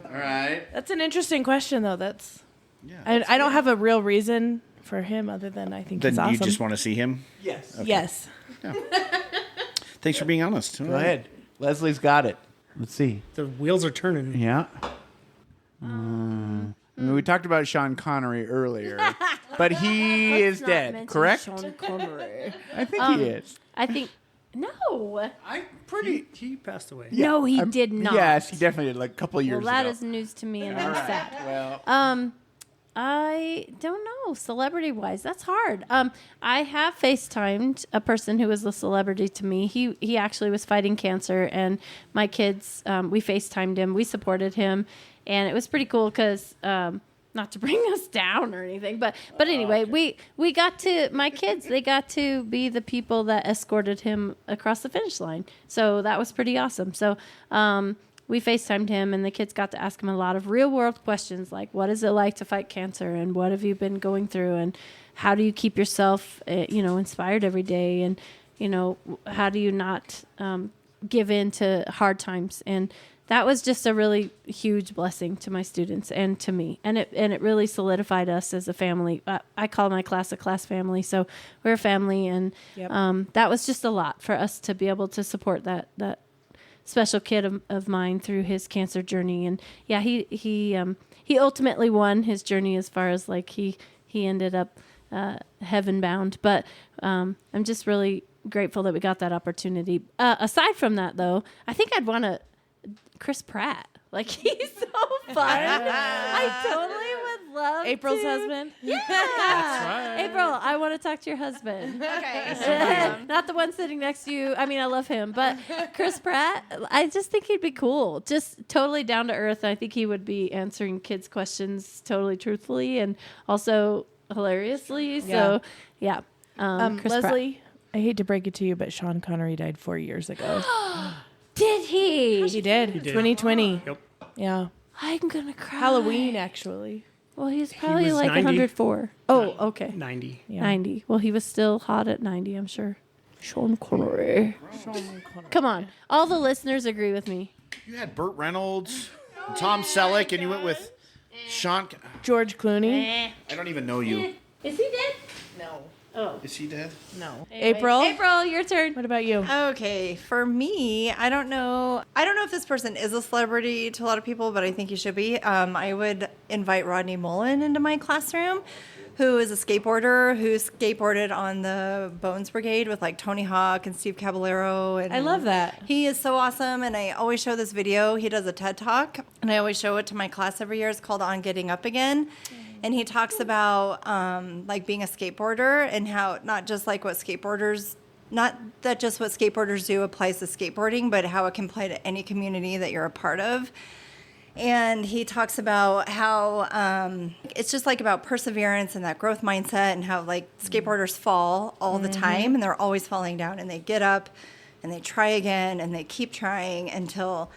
All right. That's an interesting question, though. Yeah. I don't have a real reason for him other than I think Then he's awesome. you just want to see him? Yes. Yes. Thanks for being honest. Go ahead. Leslie's got it. Let's see. The wheels are turning. Yeah. I mean, we talked about Sean Connery earlier, but he is dead, correct? I think he is. I think no. I'm pretty. He passed away. No, he did not. Yes, he definitely did, like a couple of years Well, that ago. is news to me, and I'm sad. Well, I don't know, celebrity-wise. That's hard. I have FaceTimed a person who was a celebrity to me. He actually was fighting cancer, and my kids, we FaceTimed him. We supported him, and it was pretty cool because, not to bring us down or anything, but anyway, we got to, my kids, they got to be the people that escorted him across the finish line. So that was pretty awesome. So, we FaceTimed him, and the kids got to ask him a lot of real-world questions, like, what is it like to fight cancer, and what have you been going through, and how do you keep yourself, inspired every day, and, how do you not give in to hard times? And that was just a really huge blessing to my students and to me, and it really solidified us as a family. I call my class a class family, so we're a family, and Yep. that was just a lot for us to be able to support that special kid of mine through his cancer journey. And yeah, he ultimately won his journey as far as like he ended up heaven bound. But I'm just really grateful that we got that opportunity. Aside from that, though, I think I'd want to Chris Pratt. Like, he's so fun. I totally would love April's to. husband. Yeah. right. April, I want to talk to your husband. Okay. Not the one sitting next to you. I mean, I love him, but Chris Pratt, I just think he'd be cool. Just totally down to earth. I think he would be answering kids' questions totally truthfully and also hilariously. So, yeah. Chris Pratt. Leslie, I hate to break it to you, but Sean Connery died 4 years ago. Did he? He did. did. 2020. Yep. Yeah. I'm going to cry. Halloween, actually. Well, he's probably was like 90. 104. Oh, okay. 90. Yeah. 90. Well, he was still hot at 90, I'm sure. Sean Connery. Come on. All the listeners agree with me. You had Burt Reynolds, and Tom Selleck, and you went with Sean. George Clooney. I don't even know you. Is he dead? No. Oh. Is he dead? No. Anyway. April? April, your turn. What about you? Okay, for me, I don't know if this person is a celebrity to a lot of people, but I think he should be. I would invite Rodney Mullen into my classroom, who is a skateboarder who skateboarded on the Bones Brigade with like Tony Hawk and Steve Caballero. And I love that. He is so awesome, and I always show this video. He does a TED Talk, and I always show it to my class every year. It's called On Getting Up Again. And he talks about like being a skateboarder and how not just like what skateboarders do applies to skateboarding, but how it can apply to any community that you're a part of. And he talks about how it's just like about perseverance and that growth mindset, and how like skateboarders fall all the time and they're always falling down, and they get up and they try again and they keep trying until,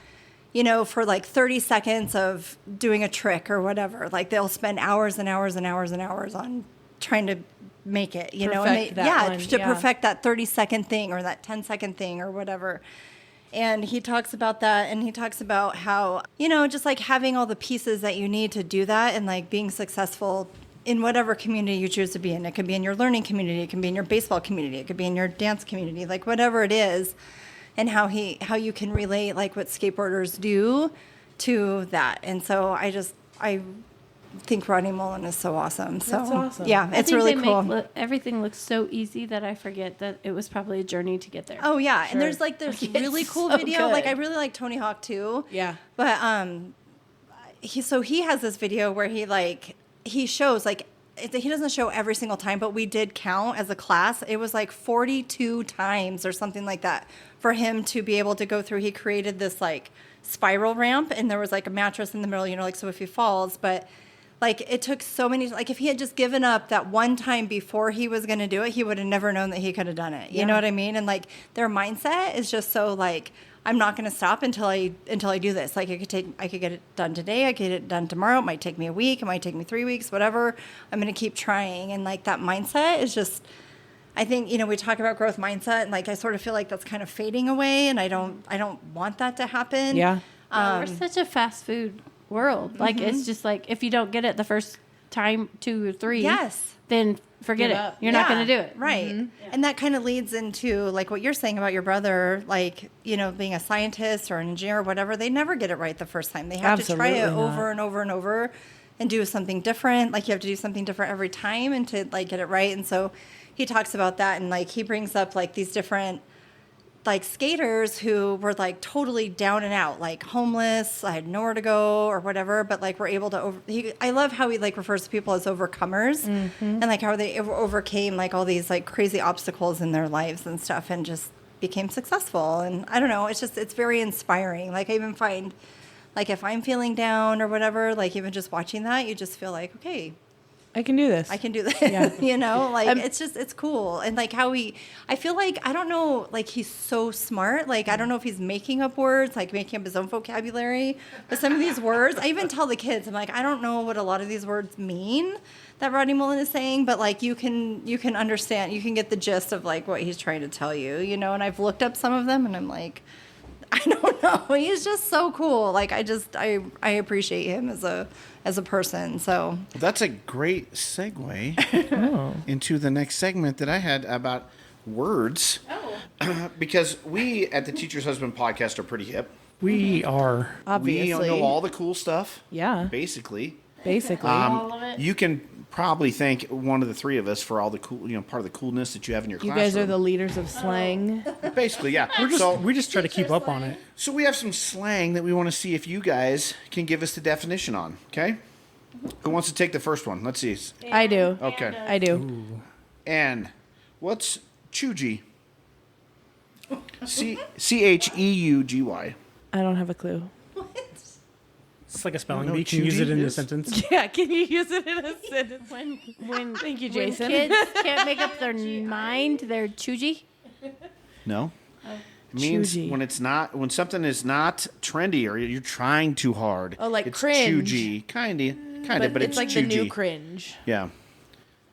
for like 30 seconds of doing a trick or whatever, like they'll spend hours and hours and hours and hours on trying to make it, Perfect that one, yeah. perfect that 30-second thing or that 10-second thing or whatever. And he talks about that, and he talks about how, just like having all the pieces that you need to do that and like being successful in whatever community you choose to be in. It could be in your learning community, it could be in your baseball community, it could be in your dance community, like whatever it is. And how you can relate like what skateboarders do to that. And so I think Rodney Mullen is so awesome. So That's awesome. yeah, I it's think really they cool. make everything looks so easy that I forget that it was probably a journey to get there. Oh yeah, Sure. and there's Like, this it's really cool so video. Like good. I really like Tony Hawk too. Yeah. But he has this video where he shows like he doesn't show every single time, but we did count as a class. It was like 42 times or something like that for him to be able to go through. He created this like spiral ramp, and there was like a mattress in the middle, like so if he falls, but like it took so many, like if he had just given up that one time before he was going to do it, he would have never known that he could have done it. You know what I mean? And like their mindset is just so like, I'm not going to stop until I do this. Like I could get it done today. I could get it done tomorrow. It might take me a week. It might take me 3 weeks, whatever. I'm going to keep trying. And like that mindset is just, I think, we talk about growth mindset, and like I sort of feel like that's kind of fading away, and I don't want that to happen. Yeah. We're such a fast food world. Like it's just like if you don't get it the first time 2 or 3, Yes. then forget Give it. up. You're not going to do it. Right. And that kind of leads into like what you're saying about your brother, like, being a scientist or an engineer or whatever. They never get it right the first time. They have to try it Absolutely over and over and over and do something different. Like you have to do something different every time and to like get it right. And so he talks about that, and like he brings up like these different like skaters who were like totally down and out, like homeless, I had nowhere to go or whatever, but like were able to I love how he like refers to people as overcomers, and like how they overcame like all these like crazy obstacles in their lives and stuff and just became successful. And I don't know, it's very inspiring. Like I even find like if I'm feeling down or whatever, like even just watching that, you just feel like, okay, I can do this. I can do this. Yeah. Like it's cool. And like how I feel like, I don't know, like he's so smart. Like, I don't know if he's making up words, like making up his own vocabulary, but some of these words, I even tell the kids, I'm like, I don't know what a lot of these words mean that Rodney Mullen is saying, but like you can understand, you can get the gist of like what he's trying to tell you, and I've looked up some of them and I'm like, I don't know. He's just so cool. Like I appreciate him as a person. So That's a great segue into the next segment that I had about words. Oh. Because we at the Teacher's Husband podcast are pretty hip. We are. Obviously. We know all the cool stuff. Yeah. Basically. All of it. You can probably thank one of the three of us for all the cool, part of the coolness that you have in your You classroom. guys are the leaders of slang. Basically, yeah. We just try to keep up on it. So we have some slang that we want to see if you guys can give us the definition on. Okay. Who wants to take the first one? Let's see. I do. Okay. I do. And what's cheugy? CHEUGY. I don't have a clue. It's like a spelling know bee. what Can you use it in Chuji a is? sentence? Yeah, can you use it in a sentence? When Thank you, when Jason. kids can't make up their mind, they're choogy. No. It means Cheugy. when something is not trendy or you're trying too hard. Oh, like it's cringe. cheugy. Kinda, but it's like cheugy. the new cringe. Yeah.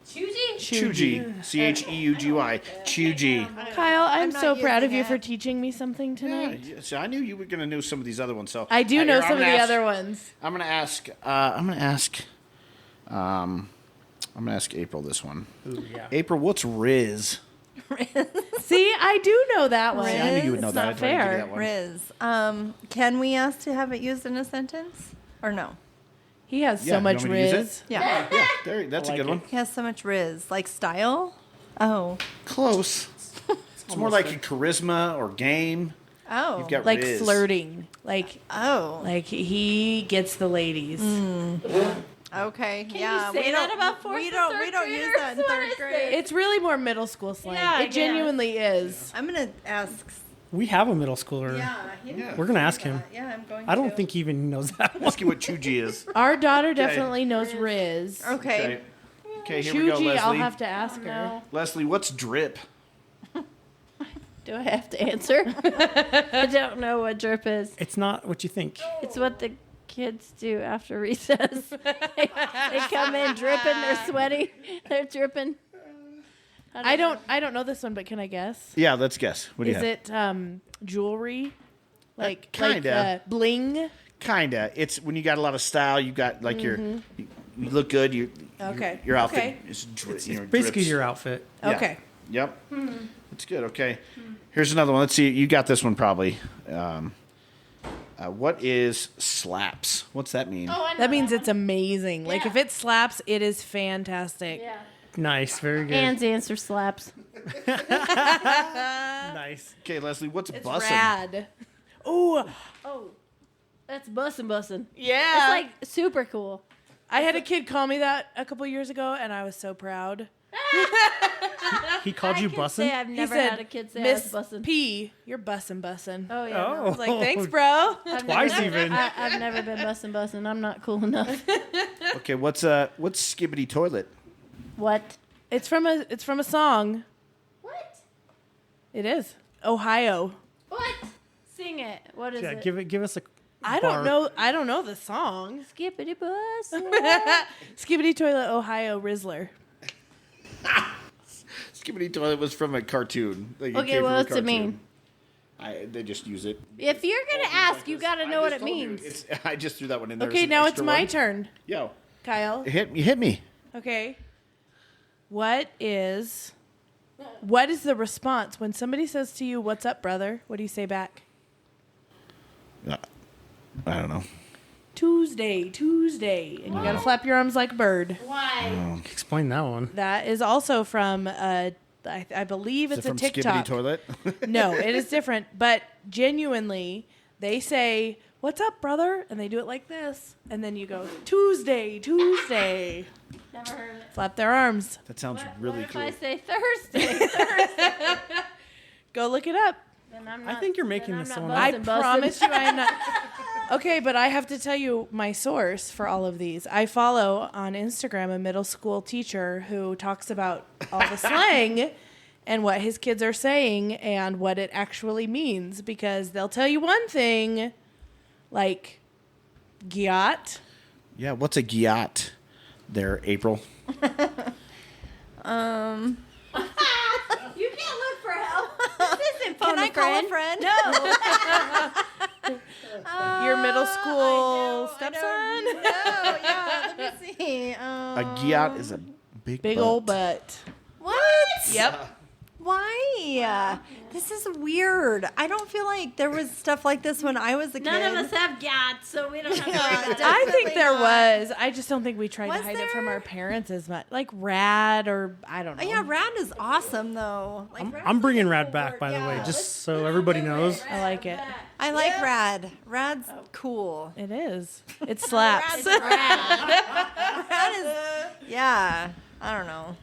Choogy? Cheugy. CHEUGY. Cheugy. Kyle, I'm not so proud of using you it. for teaching me something Yeah, tonight. so I knew you were going to know some of these other ones. So I do here, know I'm some of gonna the ask- other ones. I'm going to ask April this one. Ooh, yeah. April, what's Riz? See, I do know that one. See, I knew you would know It's that. not I tried to give you fair. that one. Riz. Can we ask to have it used in a sentence or no? He has Yeah, so you much want me to use it? riz. Yeah. Yeah, that's a like good one. it. He has so much Riz. Like style? Oh. Close. It's more like a charisma or game. Oh. You've got Like Riz. flirting. Like he gets the ladies. Okay. Can yeah. you say that about fourth we and don't third use graders? that in What third is grade. It's really more middle school slang. Yeah, It genuinely is. I'm gonna ask. We have a middle schooler. Yeah. We're gonna ask him. Yeah, I'm going. I don't think he even knows that one. Ask you what cheugy is. Our daughter definitely knows riz. Okay. Okay, here we go, Chuji, Leslie. I'll have to ask her. Leslie, what's drip? Do I have to answer? I don't know what drip is. It's not what you think. It's what the kids do after recess. they come in dripping, they're sweaty, they're dripping. I don't know this one, but can I guess? Yeah, let's guess. What do you Is have? it jewelry? Like kinda. bling? Kinda. It's when you got a lot of style. You got like you look good. Okay. Your outfit Okay. is Basically drips. your outfit. Yeah. Okay. Yep. That's good. Okay. Here's another one. Let's see. You got this one probably. What is slaps? What's that mean? That means it's amazing. Like if it slaps, it is fantastic. Yeah. Nice. Very good. Anne's answer slaps. Nice. Okay, Leslie. What's It's bussin'? rad. Oh, Oh, that's bussin'. yeah. It's like super cool. I had a kid call me that a couple years ago, and I was so proud. He called you Say bussin'? I've He never said, had a kid say Miss I was bussin'. P, you're bussin'. Oh yeah. Oh. I was like, thanks, bro. Twice even. I've never been bussin'. I'm not cool enough. Okay, what's Skibbity Toilet? What? It's from a song. What? It is Ohio. What? Sing it. What is Yeah, it? give us a. I don't know. I don't know the song. Skippity bus. Skibbity Toilet, Ohio, Rizzler. Skibbity Toilet was from a cartoon. Like, Okay, came from a what's it cartoon. mean? They just use it. If you're gonna ask, you gotta know what it means. I just threw that one in there. Okay, as an now it's extra my one. turn, Yo, Kyle. hit me. Okay. What is the response when somebody says to you, "What's up, brother?" What do you say back? I don't know. Tuesday, and you gotta flap your arms like a bird. Why? Explain that one. That is also from I believe Is it's it a from TikTok. Skibbity Toilet? No, it is different. But genuinely, they say, "What's up, brother?" And they do it like this. And then you go, Tuesday. Never heard it. Flap their arms. That sounds What really if cool. I say Thursday? Go look it up. Then I'm I not, think you're making then I'm this not one I up. bussin'. promise you I am not. Okay, but I have to tell you my source for all of these. I follow on Instagram a middle school teacher who talks about all the slang and what his kids are saying and what it actually means, because they'll tell you one thing, like gyat. Yeah, what's a gyat there, April? You can't look for help. This isn't phone Can I a call a friend. friend? No. Your middle school I stepson? don't know. Yeah, let me see. A gyat is a big Big butt. old butt. What? Yep. Why? This is weird. I don't feel like there was stuff like this when I was a kid. None of us have gats, so we don't have to worry about that. I think Definitely there not. was. I just don't think we tried Was to hide it from there? our parents as much. Like rad or I don't know. Yeah, Rad is awesome though. Like, I'm bringing Rad cool back, word. by the way, Yeah. just so everybody knows. I like it. I like Rad. Rad's cool. It is. It slaps. Rad is, yeah. I don't know.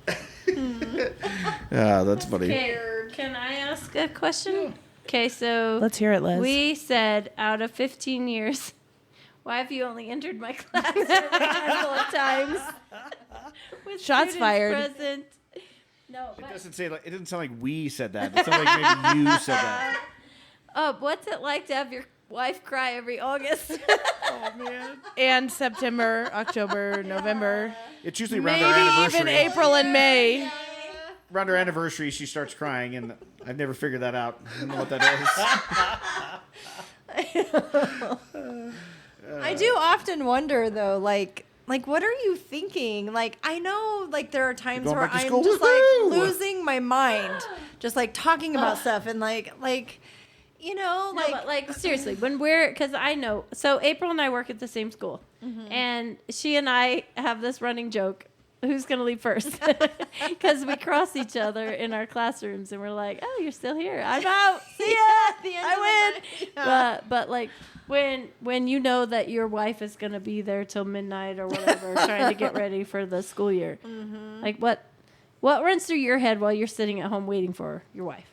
Yeah, that's funny. Okay, can I ask a question? Okay, so Let's hear it, Liz. we said out of 15 years, why have you only entered my class a handful of times? With Shots students fired. Present. No, It but, doesn't say like, it doesn't sound like we said that. It sounded like maybe you said that. what's it like to have your wife cry every August? Oh man. And September, October, November, It's usually around our maybe anniversary. even April and May. Around our anniversary, she starts crying, and I've never figured that out. I don't know what that is. I do often wonder though, like what are you thinking? Like I know like there are times Going where back to I'm school? just Woohoo! like losing my mind, just like talking about stuff and like you know, No, like but like seriously, when because I know, so April and I work at the same school, and she and I have this running joke: who's gonna leave first? Because we cross each other in our classrooms, and we're like, "Oh, you're still here. I'm out. See ya. at the end I of the win." night. Yeah. But like when you know that your wife is gonna be there till midnight or whatever, trying to get ready for the school year, like what runs through your head while you're sitting at home waiting for your wife?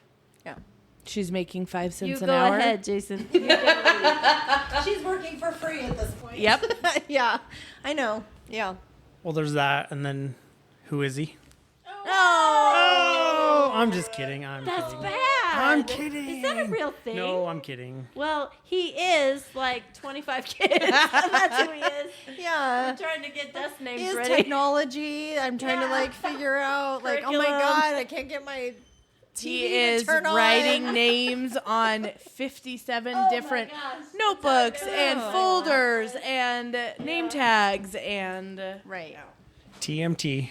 She's making 5 cents You an go hour. ahead, Jason. You get ready. She's working for free at this point. Yep. Yeah, I know. Yeah. Well, there's that, and then who is he? Oh. Oh, I'm just kidding. I'm That's kidding. bad. I'm kidding. Is that a real thing? No, I'm kidding. Well, he is like 25 kids. That's who he is. Yeah. I'm trying to get desk names Is ready. technology. I'm trying to like figure out like, oh my Curriculum. god, I can't get my TV He to is turn on. writing names on 57 different gosh. notebooks and folders and name tags and Right. TMT.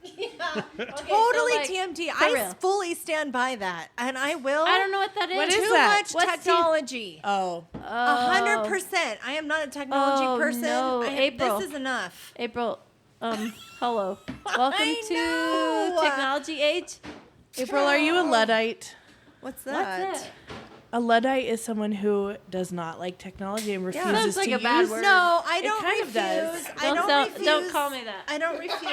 Totally like, TMT. for I real. fully stand by that, and I will. I don't know what that is. What is Too that? much What's technology. oh, 100%. I am not a technology Oh, person. no, April. This is enough. April, hello. Welcome I to know. Technology Age. April, are you a Luddite? What's that? What's it? A Luddite is someone who does not like technology and refuses Sounds like to a bad use. word. No, I It don't kind of refuse. does. I Don't call me that. I don't refuse.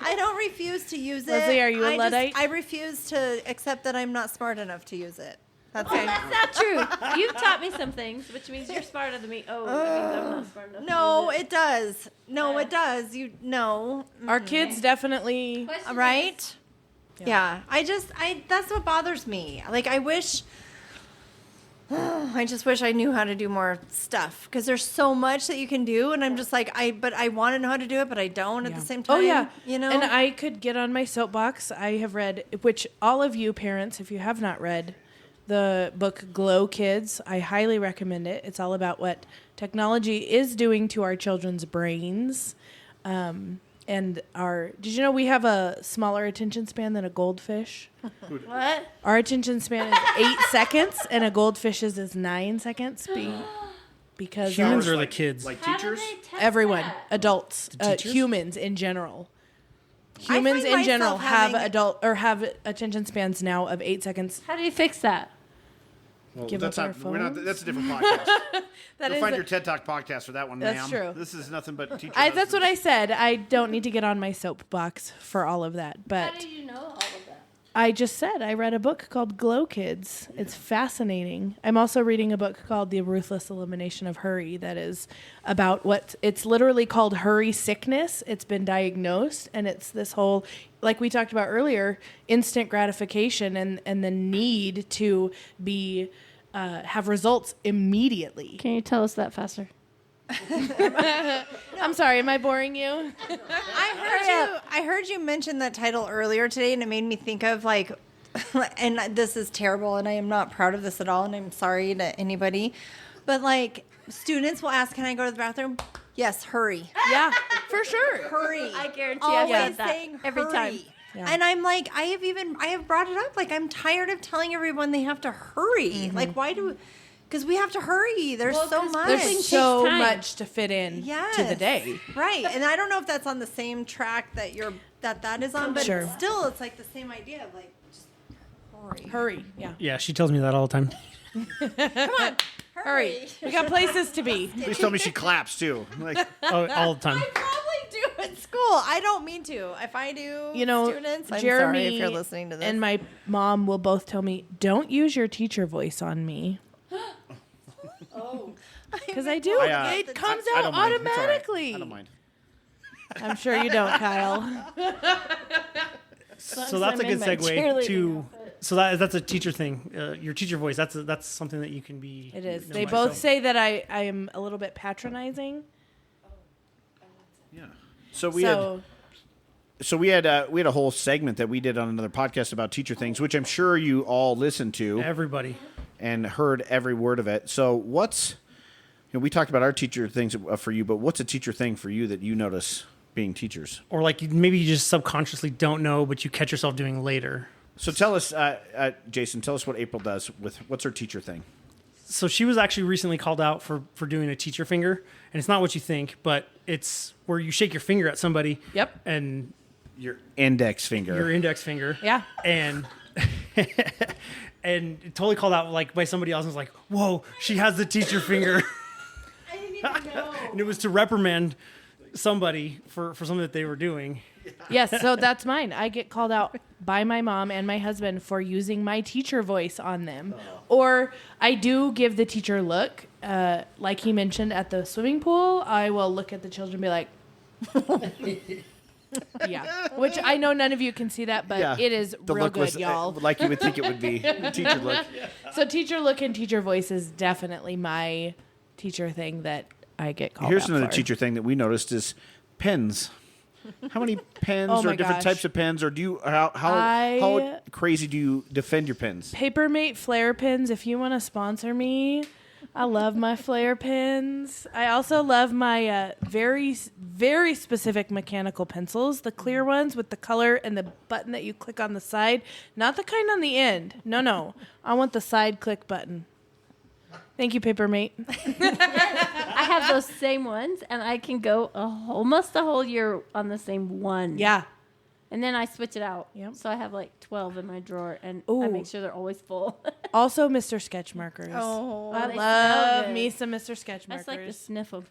I don't refuse to use it. Leslie, are you a Luddite? I refuse to accept that I'm not smart enough to use it. That's Oh, it. that's not true. You've taught me some things, which means you're smarter than me. Oh, that means I'm not smart enough. No, to use it does. No, it does. You no. Our kids definitely. Question Right? is- Yeah. I that's what bothers me. Like I just wish I knew how to do more stuff because there's so much that you can do, and I'm just like but I want to know how to do it, but I don't at the same time. Oh yeah, you know. And I could get on my soapbox. I have read, which all of you parents, if you have not read the book Glow Kids, I highly recommend it. It's all about what technology is doing to our children's brains. And did you know we have a smaller attention span than a goldfish? What? Our attention span is 8 seconds, and a goldfish's is 9 seconds. Because Humans our- are the kids. Like How do teachers? they test everyone, that? adults, teachers? humans in general. I Humans find in general myself having- have attention spans now of 8 seconds. How do you fix that? Well, Give that's up not. our We're not. phones? That's a different podcast. That Go is find a- your TED Talk podcast for that one, That's ma'am. true. This is nothing but teacher. That's what I said. I don't need to get on my soapbox for all of that, How but do you know all of that? I just said I read a book called Glow Kids. It's fascinating. I'm also reading a book called The Ruthless Elimination of Hurry that is about it's literally called hurry sickness. It's been diagnosed, and it's this whole, like we talked about earlier, instant gratification and the need to be have results immediately. Can you tell us that faster? I'm sorry, am I boring you? I heard you mention that title earlier today, and it made me think of like, and this is terrible, and I am not proud of this at all, and I'm sorry to anybody, but like students will ask, "Can I go to the bathroom?" Yes, hurry, Yeah, for sure. hurry. I guarantee I've Always said that saying every time. hurry. Yeah. And I'm like, I have brought it up. Like, I'm tired of telling everyone they have to hurry. Like, why do? Because we have to hurry. There's Well, so 'cause much. There's takes so time. much to fit in Yes. to the day. Right. And I don't know if that's on the same track that that is on, but Sure. still it's like the same idea of like just hurry. Hurry, yeah. Yeah, she tells me that all the time. Come on. Hurry. We got places to be. Please tell me she claps too. Like, Oh, all the time. I probably do at school. I don't mean to. If I do, You know, students, I'm Jeremy sorry if you're listening to this. and my mom will both tell me, "Don't use your teacher voice on me." Because I do. It comes I out don't mind. It's all right. automatically. I don't mind. I'm sure you don't, Kyle. So that's a I'm good in my segue cheerleading to. So that's a teacher thing. Your teacher voice. That's something that you can be. It is. know They myself. both say that I am a little bit patronizing. Yeah. So we had. So So we had a whole segment that we did on another podcast about teacher things, which I'm sure you all listened to Everybody. and heard every word of it. So what's, we talked about our teacher things for you, but what's a teacher thing for you that you notice being teachers? Or like maybe you just subconsciously don't know, but you catch yourself doing later. So tell us, Jason, tell us what April does with what's her teacher thing. So she was actually recently called out for doing a teacher finger, and it's not what you think, but it's where you shake your finger at somebody. Yep. And Your index finger. your index finger. Yeah. And and totally called out like by somebody else and was like, "Whoa, she has the teacher finger." I didn't even know. And it was to reprimand somebody for something that they were doing. yes, so that's mine. I get called out by my mom and my husband for using my teacher voice on them. Or I do give the teacher look. Like he mentioned at the swimming pool, I will look at the children and be like, yeah. Which I know none of you can see that, but it is The real look good, was y'all. like you would think it would be. Teacher look. So teacher look and teacher voice is definitely my teacher thing that I get called Here's out another for. teacher thing that we noticed is pens. How many pens Oh or my different gosh. types of pens, or do you how crazy do you defend your pens? Papermate flare pens, if you want to sponsor me. I love my flare pens. I also love my very, very specific mechanical pencils, the clear ones with the color and the button that you click on the side. Not the kind on the end. No. I want the side click button. Thank you, Papermate. I have those same ones, and I can go almost a whole year on the same one. Yeah. And then I switch it out. Yep. So I have like 12 in my drawer, and Ooh. I make sure they're always full. Also, Mr. Sketch markers. Oh, I they love smell me good. some Mr. Sketch I just like to markers. sniff them.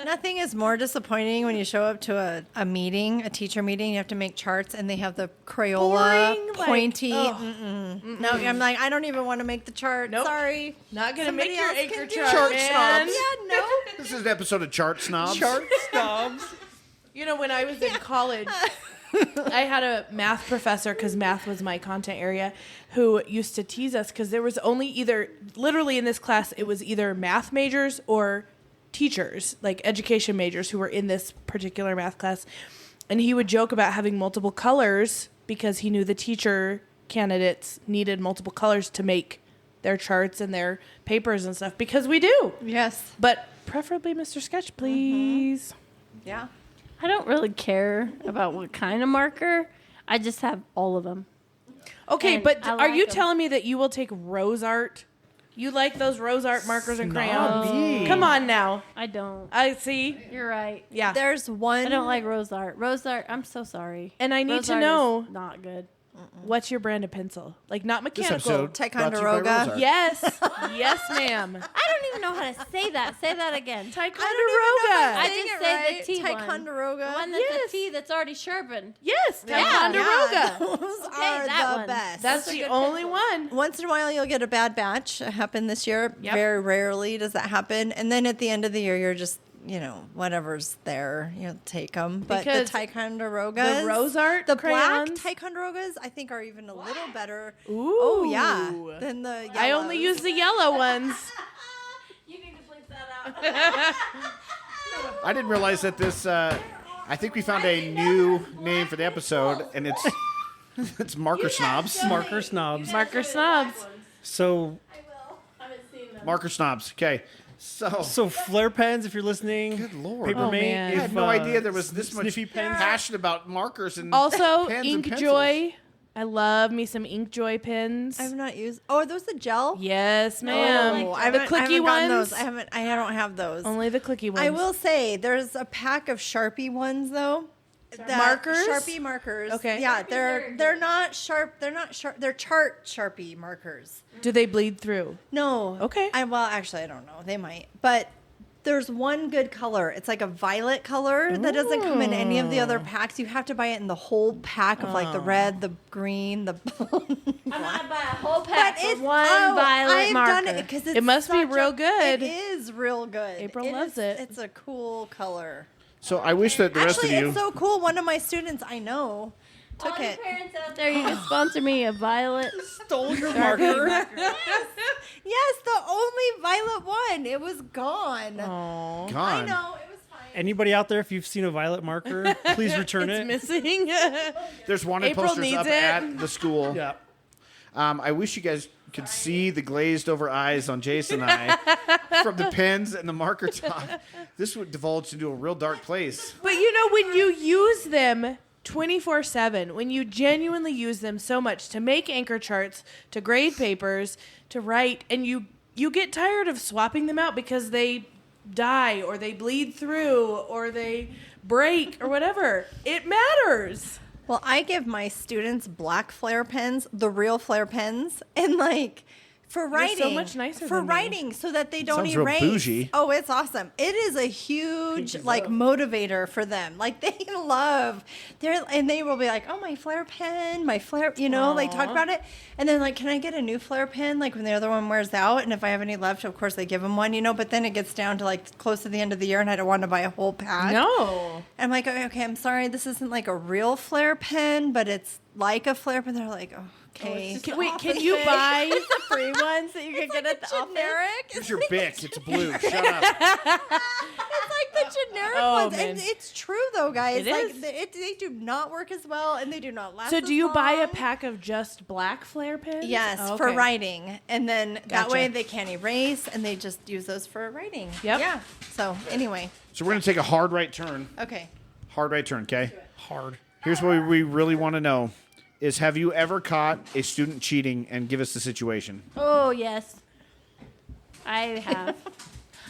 nothing is more disappointing when you show up to a meeting, a teacher meeting. You have to make charts, and they have the Crayola Boring, like, pointy. ugh. No, I'm like, I don't even want to make the chart. Nope. Sorry. Not gonna Somebody make your else anchor can do chart, it. Chart man. snobs. Yeah, no. This is an episode of Chart Snobs. snobs. You know, when I was in college, I had a math professor, because math was my content area, who used to tease us because there was only literally in this class, it was either math majors or teachers, like education majors, who were in this particular math class. And he would joke about having multiple colors because he knew the teacher candidates needed multiple colors to make their charts and their papers and stuff, because we do. Yes. But preferably Mr. Sketch, please. Yeah. I don't really care about what kind of marker. I just have all of them. Okay, And but I are you like 'em. telling me that you will take rose art? You like those rose art markers and crayons? Snobby. Come on now. I don't. I see. You're right. Yeah. There's one. I don't like rose art. Rose art, I'm so sorry. And I need Rose to art know is not good. what's your brand of pencil? Like, not This mechanical. episode brought to you by Ticonderoga. Rosart. Yes. Yes, ma'am. I don't even know how to say that. Say that again. Ticonderoga. I Saying just it say right. the T one. Ticonderoga. The one that's Yes. a T that's already sharpened. Yes, Yeah. Ticonderoga. Yeah, those are that the one. best. That's a the good only pencil. one. Once in a while, you'll get a bad batch. It happened this year. Yep. Very rarely does that happen. And then at the end of the year, you're just, whatever's there, you'll take them. But Because the Ticonderogas, the rose art the crayons? black Ticonderogas, I think are even a little better. Ooh. Oh, yeah. Than the yellows. I only use the yellow ones. You need to bleep that out. I didn't realize that this. I think we found a new name for the episode, and it's Marker Snobs. Marker snobs. Marker snobs. So I will. I haven't seen them. Marker Snobs. Okay. so flare pens, if you're listening. Good Lord. Paper Oh, Mate. man. I if, had no idea there was this much sniffy pens. passion about markers and Also, pens and Ink pencils. Joy. I love me some Ink Joy pens. I've not used. Oh, are those the gel? Yes, ma'am. like Oh, that. The clicky gotten ones. those. I don't have those. Only the clicky ones. I will say there's a pack of Sharpie ones though. Markers? Sharpie markers. Okay. Yeah, Sharpies they're not sharp. They're not sharp. They're chart Sharpie markers. Do they bleed through? No. Okay. Actually I don't know. They might. But there's one good color. It's like a violet color that doesn't come in any of the other packs. You have to buy it in the whole pack of like the red, the green, the I'm gonna buy a whole pack But for it's one violet I've marker. done it because It must be real good. It is real good. April loves it. It's a cool color. So I wish that the rest Actually, of you. it's so cool. One of my students I know took All you it. parents out there, you can sponsor me a violet. Stole your marker. Yes, the only violet one. It was gone. Oh, I Gone. know. It was fine. Anybody out there, if you've seen a violet marker, please return it's it. missing. There's wanted April posters needs up it. at the school. Yeah. I wish you guys could see the glazed over eyes on Jason and I from the pens and the marker top. This would divulge into a real dark place. But when you use them 24/7, when you genuinely use them so much to make anchor charts, to grade papers, to write, and you get tired of swapping them out because they die or they bleed through or they break or whatever, it matters. Well, I give my students black flare pens, the real flare pens, and for writing. so much nicer for than me. writing so that they don't Sounds real erase. bougie. Oh, it's awesome. It is a huge motivator for them. They love and they will be like, "Oh, my flare pen, my flare," talk about it. And then can I get a new flare pen when the other one wears out? And if I have any left, of course I give them one, but then it gets down to close to the end of the year and I don't want to buy a whole pack. No. I'm like, okay, I'm sorry, this isn't a real flare pen, but it's like a flare pen. They're like, oh, okay. Can you buy the free ones that you can get at the generic? Here's your Bic. It's blue. Shut up. It's like the generic Oh, ones. man. And it's true, though, guys. It is. They do not work as well, and they do not last So as do you buy a long. pack of just black flare pens? Yes, Oh, for okay. writing. And then that Gotcha. way they can't erase, and they just use those for writing. Yep. Yeah. So, anyway. So we're going to take a hard right turn. Okay. Hard right turn, okay? Hard. Here's what we really want to know is have you ever caught a student cheating and give us the situation? Oh, yes. I have.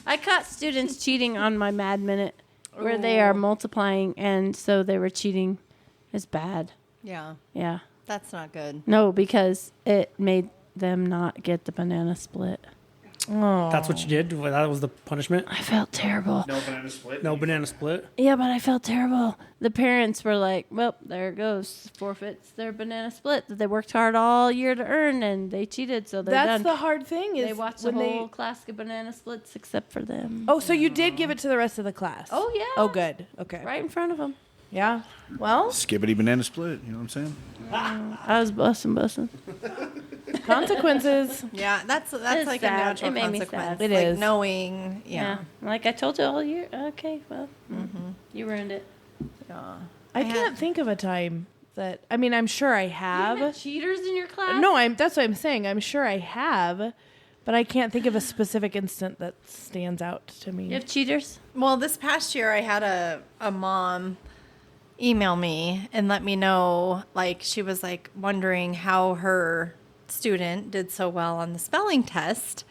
I caught students cheating on my Mad Minute where they are multiplying, and so they were cheating It's bad. Yeah, Yeah. that's not good. No, because it made them not get the banana split. Oh. That's what you did? Well, that was the punishment? I felt terrible. No banana split. No banana split? Yeah, but I felt terrible. The parents were like, well, there it goes. Forfeits their banana split that they worked hard all year to earn, and they cheated, so they're That's done. the hard thing is They watched the when whole class get banana splits except for them. Oh, so you did give it to the rest of the class? Oh, yeah. Oh, good. Okay. Right in front of them. Yeah. Well, Skibbity banana split. You know what I'm saying? I was busting. consequences. Yeah, that's It's like sad. a natural It made me consequence. sad. It like is. knowing, Yeah. Like I told you all year. Okay, well, you ruined it. yeah. I can't think of a time that. I mean, I'm sure I You have. had cheaters in your class? No, that's what I'm saying. I'm sure I have, but I can't think of a specific instant that stands out to me. You have cheaters? Well, this past year I had a mom email me and let me know, like, she was like wondering how her student did so well on the spelling test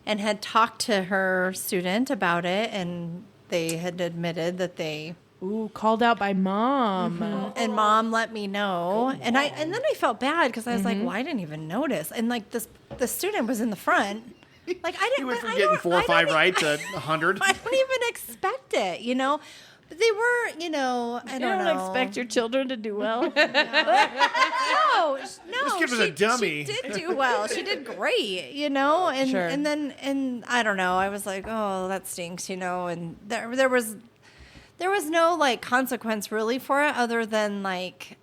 and had talked to her student about it, and they had admitted that they Ooh, called out by mom. and mom let me know, and then I felt bad because I was like, well, I didn't even notice, and like the student was in the front, like I didn't. You went but from I getting don't- 4 or I 5 don't right to 100. I don't even expect it, you know. But they were, you know, I You don't don't know. expect your children to do well. No, This kid was a dummy. She did do well. She did great, you know. And Sure. and I don't know. I was like, oh, that stinks, you know. And there was no like consequence really for it, other than like,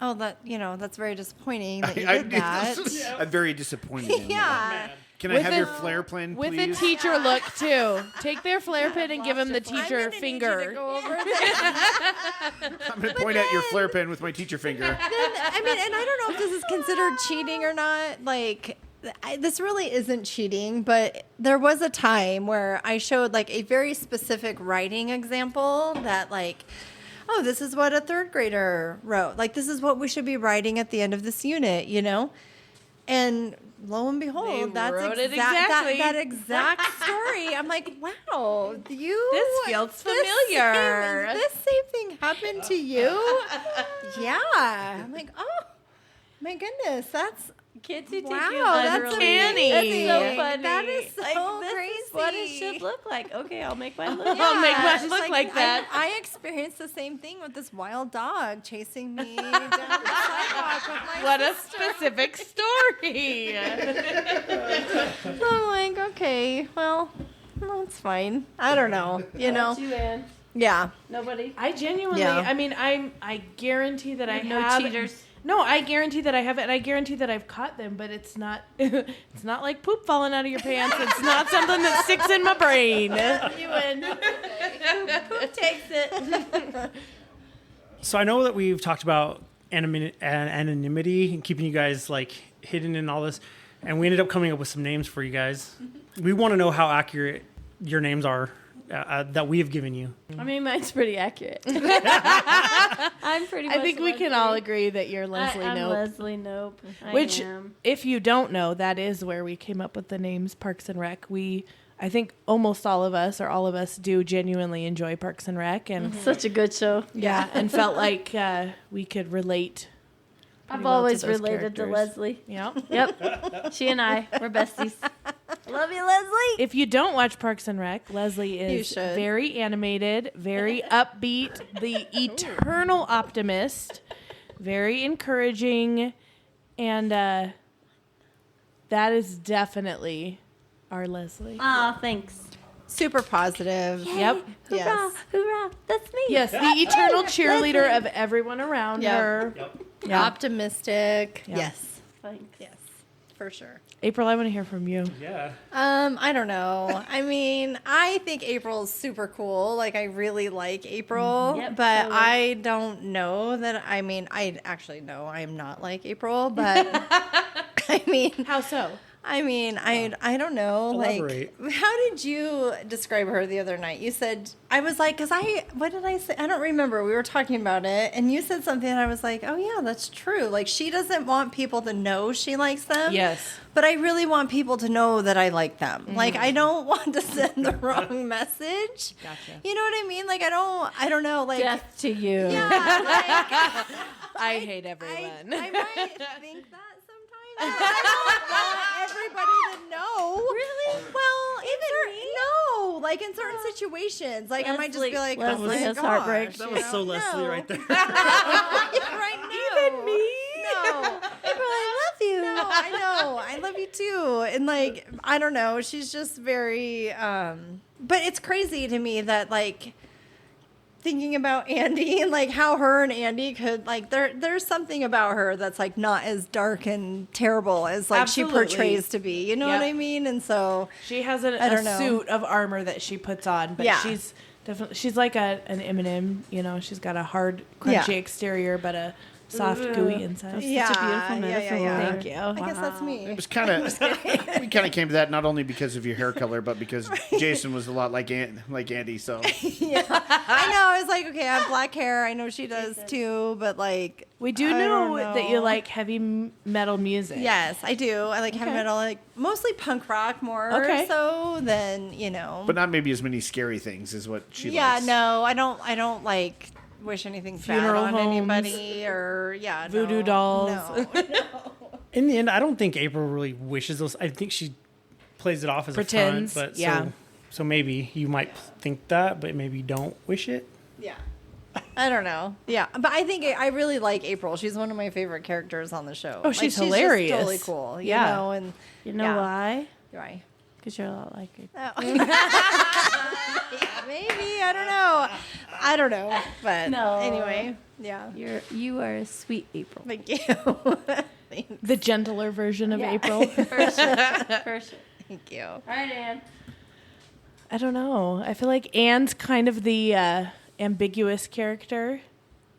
oh, that, you know, that's very disappointing that you did that. I'm very disappointed in you. Yeah. Can I With have a- your flare pen, With please? a teacher look too. Take their flare pen and give him the I'm gonna teacher need you to finger. go over there. I'm going to point at your flare pen with my teacher finger. I mean, and I don't know if this is considered cheating or not. Like, this really isn't cheating, but there was a time where I showed like a very specific writing example that, like, oh, this is what a third grader wrote. Like, this is what we should be writing at the end of this unit, you know? And lo and behold, They that's wrote it exact, exactly. that exact story. I'm like, wow, This feels familiar. This same thing happened to you? Yeah. I'm like, oh, my goodness, that's Kids who take wow, you that's literally. amazing. That's so funny. That is so this crazy. is what it should look like. Okay, I'll make mine look. I'll make mine it's look like that. I experienced the same thing with this wild dog chasing me down the sidewalk with my What a specific story. I'm like, okay, well, no, it's fine. I don't know, you know? You, Ann. Yeah. Nobody. I genuinely, Yeah. I mean, I guarantee that I No have cheaters. No, I guarantee that I have it, and I guarantee that I've caught them, but it's not it's not like poop falling out of your pants. It's not something that sticks in my brain. You win. Who takes it? So I know that we've talked about anonymity and keeping you guys like hidden in all this, and we ended up coming up with some names for you guys. We want to know how accurate your names are that we have given you. I mean, mine's pretty accurate. I'm pretty much I think we can all agree that you're Leslie I'm Nope. Leslie Nope. Which, I am. if you don't know, that is where we came up with the names Parks and Rec. I think almost all of us, or all of us, do genuinely enjoy Parks and Rec, and Such a good show. yeah, and felt like we could relate. I've well to always those related to characters. Leslie. Yeah. Yep. She and I, we're besties. Love you, Leslie. If you don't watch Parks and Rec, Leslie You is should. very animated, very upbeat, the eternal optimist, very encouraging, and that is definitely our Leslie. Aw, thanks. Super positive. Yep. Hoorah, Yes. hoorah. That's me. Yes, the eternal cheerleader of everyone around Yep. her. Yeah. Optimistic. Yeah. Yes. Thanks. Yes. For sure. April, I want to hear from you. Yeah. I don't know. I mean, I think April's super cool. Like, I really like April, Yep, but totally. I don't know that. I mean, I actually know I am not like April, but I mean, How so? I mean, I don't know. Elaborate. Like, how did you describe her the other night? You said, I was like, what did I say? I don't remember. We were talking about it, and you said something, and I was like, oh, yeah, that's true. Like, she doesn't want people to know she likes them. Yes. But I really want people to know that I like them. Like, I don't want to send the wrong message. Gotcha. You know what I mean? Like, I don't know. Like, Death to you. yeah, like, I hate everyone. I might think that sometimes. I don't want everybody to know. Really? Well, no. Like in certain situations, like I might just be like, Leslie oh my has gosh, heartbreak. That was so Leslie no. right there. Right now. Even me? No. April, I love you. No, I know. I love you too. And like, I don't know. She's just very. But it's crazy to me that like. Thinking about Andy and like how her and Andy could like there's something about her that's like not as dark and terrible as like Absolutely. she portrays to be. You know Yep. what I mean? And so She has I don't a know. suit of armor that she puts on, but Yeah. she's definitely like an Eminem. You know, she's got a hard, crunchy Yeah. exterior, but a soft, gooey inside. yeah, such a beautiful metaphor. Thank you. I guess that's me. It was kind of we kind of came to that not only because of your hair color, but because Jason was a lot like Andy. So Yeah, I know. I was like, okay, I have black hair. I know she does too, but like We do I don't know that you like heavy metal music. Yes, I do. I like heavy Okay. metal, like mostly punk rock more Okay. so than you know. but not maybe as many scary things as what she yeah, likes. no, I don't like wish anything Funeral bad on homes, anybody or voodoo no, dolls. No. In the end, I don't think April really wishes those. I think she plays it off as Pretends, a front. But yeah. so maybe you might think that, but maybe you don't wish it. Yeah. I don't know. Yeah, but I think I really like April. She's one of my favorite characters on the show. Oh, she's just hilarious. totally cool. You Yeah. know, and You know yeah. why? Why? Because you're a lot like it. Oh. Maybe I don't know. But No. anyway, yeah. You are a sweet April. Thank you. The gentler version of Yeah. April. For sure. For sure. Thank you. All right, Ann. I don't know. I feel like Anne's kind of the ambiguous character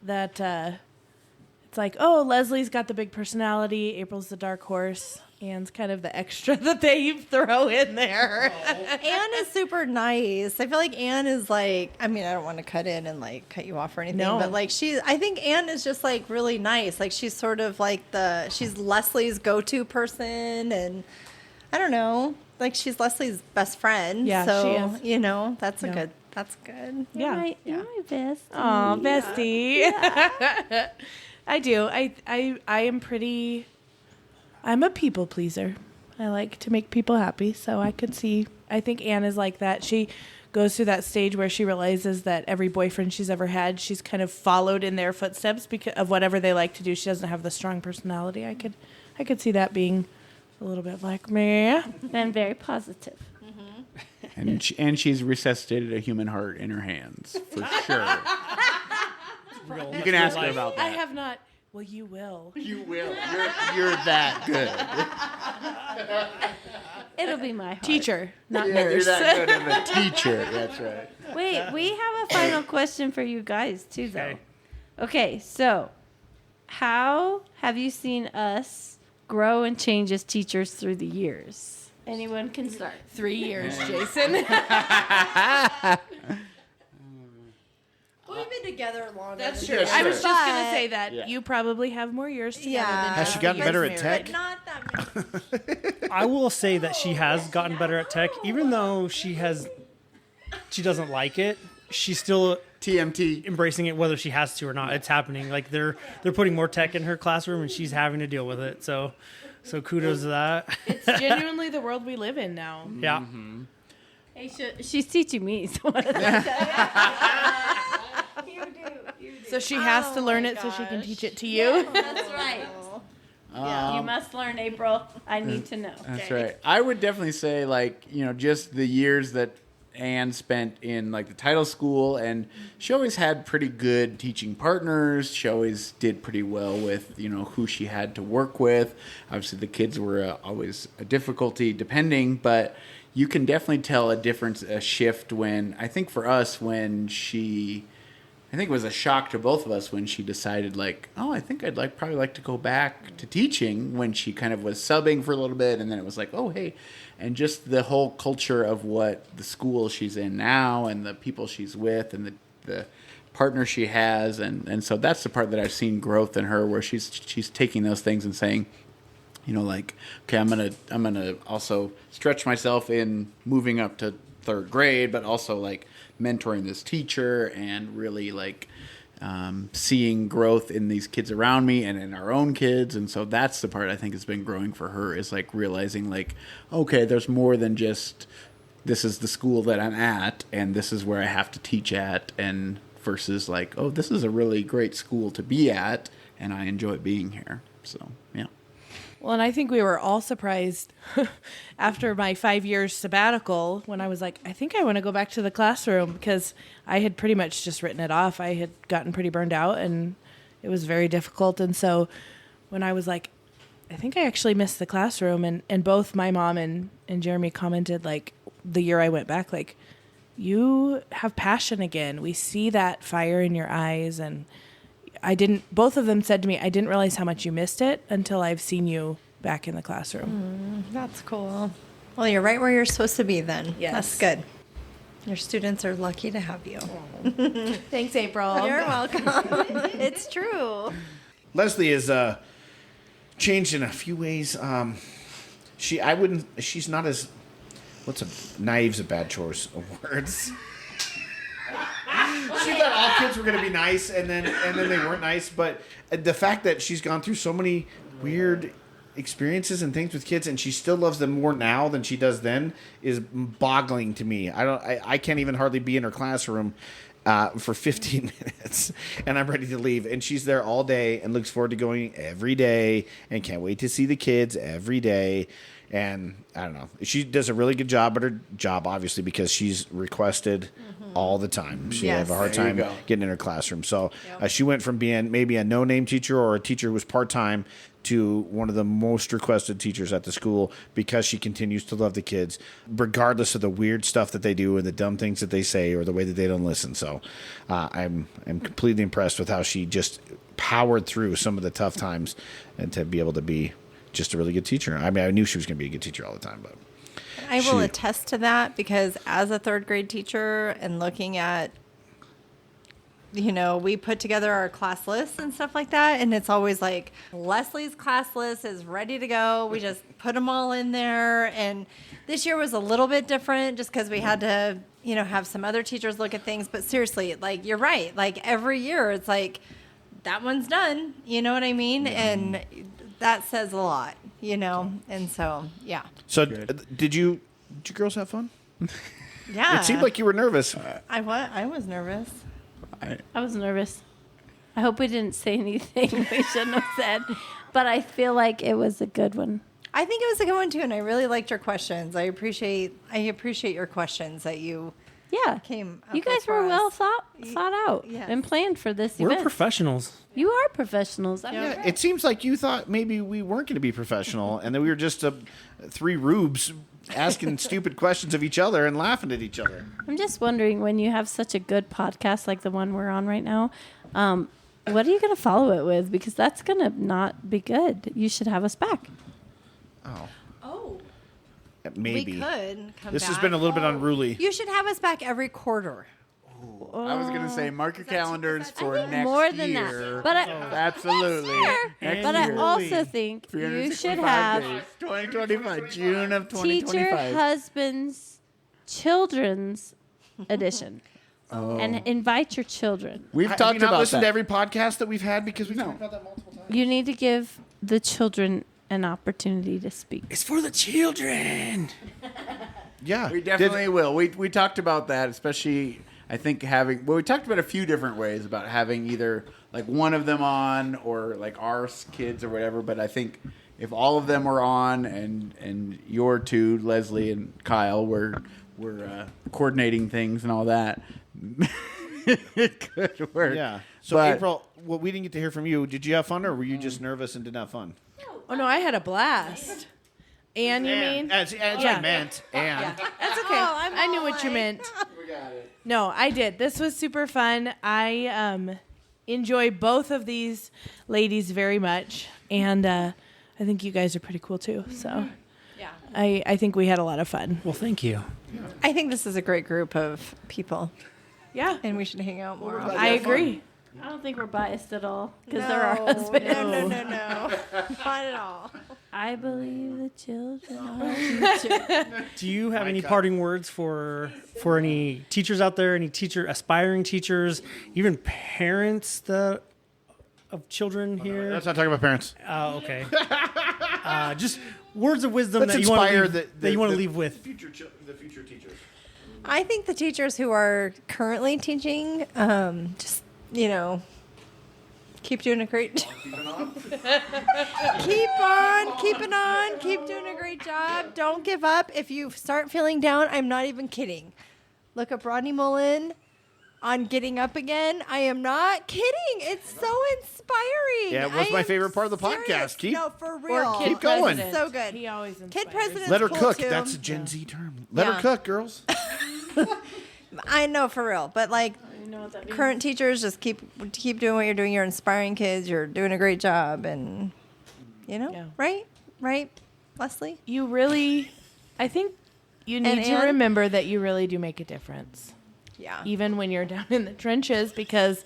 that it's like, oh, Leslie's got the big personality, April's the dark horse, Anne's kind of the extra that they throw in there. Anne is super nice. I feel like Anne is like, I mean, I don't want to cut in and like cut you off or anything, No. but like I think Anne is just like really nice. Like she's sort of like she's Leslie's go-to person, and I don't know, like she's Leslie's best friend. Yeah, so, she is. You know, that's Yeah. that's good. Yeah. You're my best. Aw, bestie. I do. I am pretty. I'm a people pleaser. I like to make people happy, so I could see. I think Anne is like that. She goes through that stage where she realizes that every boyfriend she's ever had, she's kind of followed in their footsteps because of whatever they like to do. She doesn't have the strong personality. I could see that being a little bit like me. And very positive. And she's resuscitated a human heart in her hands for sure. You can ask her about I that. have not. Well, you will. You will. You're that good. It'll be my heart. Teacher, not You're nurse. that good of a teacher. That's right. Wait, we have a final question for you guys too, though. Okay. Okay, so how have you seen us grow and change as teachers through the years? Anyone can start. 3 years, Jason. We've been together longer. That's than true. you. I was just But- going to say that Yeah. you probably have more years together Yeah. than Has she gotten better at tech? But not that many. I will say that she has gotten better at tech, even though she doesn't like it. She's still TMT. embracing it, whether she has to or not. It's happening. Like they're putting more tech in her classroom, and she's having to deal with it. So kudos to that. It's genuinely the world we live in now. Yeah. Hey, she's teaching me. So So she has to learn it so she can teach it to you. that's right. You must learn, April. I need to know. That's right. I would definitely say, like, just the years that Anne spent in, like, the title school, and she always had pretty good teaching partners. She always did pretty well with, who she had to work with. Obviously, the kids were always a difficulty, depending, but you can definitely tell a difference, a shift when, I think for us, when she I think it was a shock to both of us when she decided, like, oh, I think I'd probably like to go back to teaching, when she kind of was subbing for a little bit, and then it was like, oh, hey. And just the whole culture of what the school she's in now and the people she's with and the partner she has. And so that's the part that I've seen growth in her, where she's taking those things and saying, you know, like, okay, I'm gonna also stretch myself in moving up to 3rd grade, but also like mentoring this teacher and really like seeing growth in these kids around me and in our own kids. And so that's the part I think has been growing for her, is like realizing like, okay, there's more than just this is the school that I'm at and this is where I have to teach at, and versus like, oh, this is a really great school to be at and I enjoy being here. So, yeah. Well, and I think we were all surprised after my 5 years sabbatical when I was like, I think I want to go back to the classroom, because I had pretty much just written it off. I had gotten pretty burned out and it was very difficult. And so when I was like, I think I actually missed the classroom, and both my mom and Jeremy commented, like, the year I went back, like, you have passion again. We see that fire in your eyes. And both of them said to me, I didn't realize how much you missed it until I've seen you back in the classroom. That's cool. Well, you're right where you're supposed to be then. Yes. That's good. Your students are lucky to have you. Thanks, April. You're welcome. It's true. Leslie is changed in a few ways. She's not as, naive's a bad choice of words. She thought all kids were going to be nice, and then they weren't nice. But the fact that she's gone through so many weird experiences and things with kids, and she still loves them more now than she does then, is boggling to me. I can't even hardly be in her classroom for 15 minutes, and I'm ready to leave. And she's there all day and looks forward to going every day and can't wait to see the kids every day. And I don't know. She does a really good job at her job, obviously, because she's requested all the time. She have a hard time getting in her classroom. So she went from being maybe a no-name teacher or a teacher who was part-time to one of the most requested teachers at the school, because she continues to love the kids, regardless of the weird stuff that they do and the dumb things that they say or the way that they don't listen. So I'm completely impressed with how she just powered through some of the tough times and to be able to be just a really good teacher. I mean, I knew she was going to be a good teacher all the time, but I will attest to that, because as a 3rd grade teacher and looking at, we put together our class lists and stuff like that, and it's always like Leslie's class list is ready to go. We just put them all in there, and this year was a little bit different just because we had to, have some other teachers look at things. But seriously, like, you're right. Like, every year it's like, that one's done. You know what I mean? And that says a lot, and so, yeah. So did you girls have fun? Yeah. It seemed like you were nervous. I was nervous. I was nervous. I hope we didn't say anything we shouldn't have said, but I feel like it was a good one. I think it was a good one too, and I really liked your questions. I appreciate your questions that you came up You guys with for were well us. thought out and planned for this We're event. professionals. You are professionals. Yeah, it seems like you thought maybe we weren't going to be professional and that we were just 3 rubes asking stupid questions of each other and laughing at each other. I'm just wondering, when you have such a good podcast like the one we're on right now, what are you going to follow it with? Because that's going to not be good. You should have us back. Oh. We Maybe. could come This has back. been a little bit unruly. You should have us back every quarter. I was going to say, mark your calendars for think next more than year. that. But Absolutely. Sure. But I also think you should have 2025, June of 2025. Teacher Husbands Children's Edition. And invite your children. We've Have talked you not about listened that. to every podcast that we've had, because we've talked about that multiple times? You need to give the children an opportunity to speak. It's for the children. Yeah. We definitely will. We talked about that, especially, I think, we talked about a few different ways about having either like one of them on or like our kids or whatever. But I think if all of them were on and your two, Leslie and Kyle, were coordinating things and all that, it could work. Yeah. So, But- April, well, we didn't get to hear from you. Did you have fun, or were you just nervous and didn't have fun? Oh, no, I had a blast. And you mean? As I meant. And. That's okay. I knew what you meant. No, I did. This was super fun. I enjoy both of these ladies very much, and I think you guys are pretty cool too. So, Yeah. I think we had a lot of fun. Well, thank you. I think this is a great group of people, Yeah, and we should hang out more often. I agree. I don't think we're biased at all because they're our husbands. No. Not at all. I believe the children are our future. Do you have any parting words for any teachers out there, any aspiring teachers, even parents of children here? Let's not talk about parents. Okay. Just words of wisdom Let's that you want inspire that you want to leave with. The future teachers. I think the teachers who are currently teaching, just, keep doing a great job. Keep doing a great job. Don't give up. If you start feeling down, I'm not even kidding. Look up Rodney Mullen on Getting Up Again. I am not kidding. It's so inspiring. Yeah, it was my favorite part of the podcast. No, for real. Kid Keep going. president. So good. He always Kid inspires. president. Let her cool cook. too. That's a Gen Z term. Let her Yeah. cook, girls. I know, for real. But like, You know what that means? current teachers, just keep doing what you're doing. You're inspiring kids. You're doing a great job, and Yeah. right, Leslie. You really, I think you need to Ann? remember that you really do make a difference, Yeah. even when you're down in the trenches, because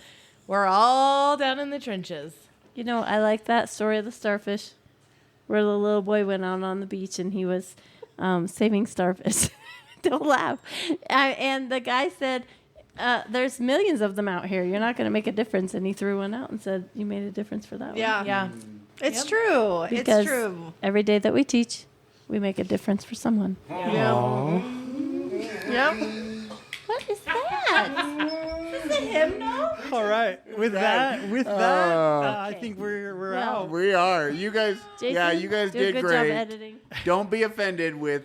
we're all down in the trenches. You know, I like that story of the starfish, where the little boy went out on the beach and he was saving starfish. Don't laugh. And the guy said, "There's millions of them out here. You're not going to make a difference." And he threw one out and said, "You made a difference for that one." Yeah. It's Yep. true. Because it's true. every day that we teach, we make a difference for someone. Yep. What is that? Is it hymnal? All right. With that, I think we're Well, out. We are. You guys, Jason, you guys do did a good great. job editing. Don't be offended with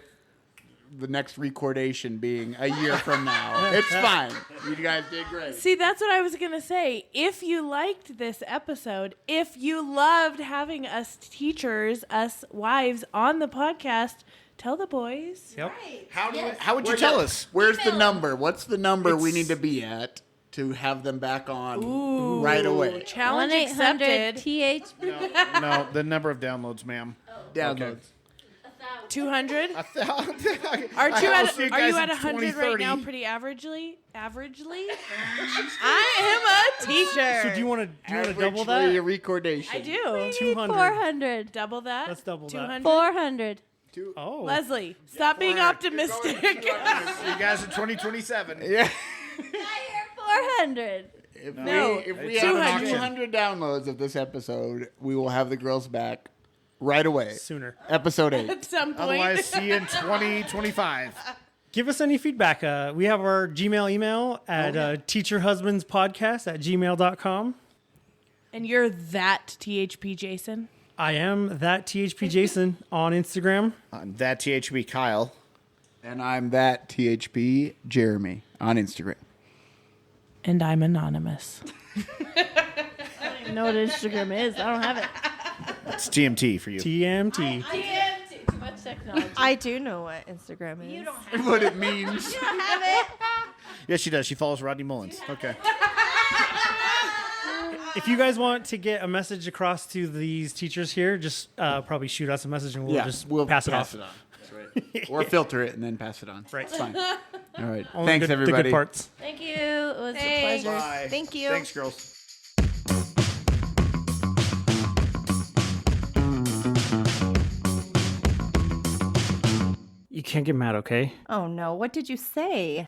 the next recordation being a year from now. It's fine. You guys did great. See, that's what I was going to say. If you liked this episode, if you loved having us teachers, us wives on the podcast, tell the boys. Yep. How would you tell us? Where's the number? What's the number we It's- need to be at to have them back on right away? Challenge 1-800 accepted. THP. No, the number of downloads, ma'am. Downloads. 200? Are you I will see you are guys you at in 100 right now 2030. pretty averagely? I am a teacher. So do you want to double Averagely that? a recordation. I do. 200. 400. Double that? Let's double that. 200? 400. Oh. Leslie, stop being optimistic. See you guys in 2027. Yeah. 400. If No, we have 200. 200 downloads of this episode, we will have the girls back right away. Sooner. Episode 8. At some point. Otherwise, see you in 2025. Give us any feedback. We have our Gmail email at teacherhusbandspodcast@gmail.com. And you're that THP Jason? I am that THP Jason on Instagram. That THB Kyle. And I'm that THP Jeremy on Instagram. And I'm anonymous. I don't even know what Instagram is. I don't have it. It's TMT for you. TMT. Too much technology. I do know what Instagram is. You don't have What it means. Yes, she does. She follows Rodney Mullins. Okay. If you guys want to get a message across to these teachers here, just probably shoot us a message and we'll pass it off. That's right. Or filter it and then pass it on. Right. It's fine. All right. Only Thanks, the everybody. good parts. Thank you. It was Thanks. a pleasure. Bye. Thank you. Thanks, girls. You can't get mad, okay? Oh no, what did you say?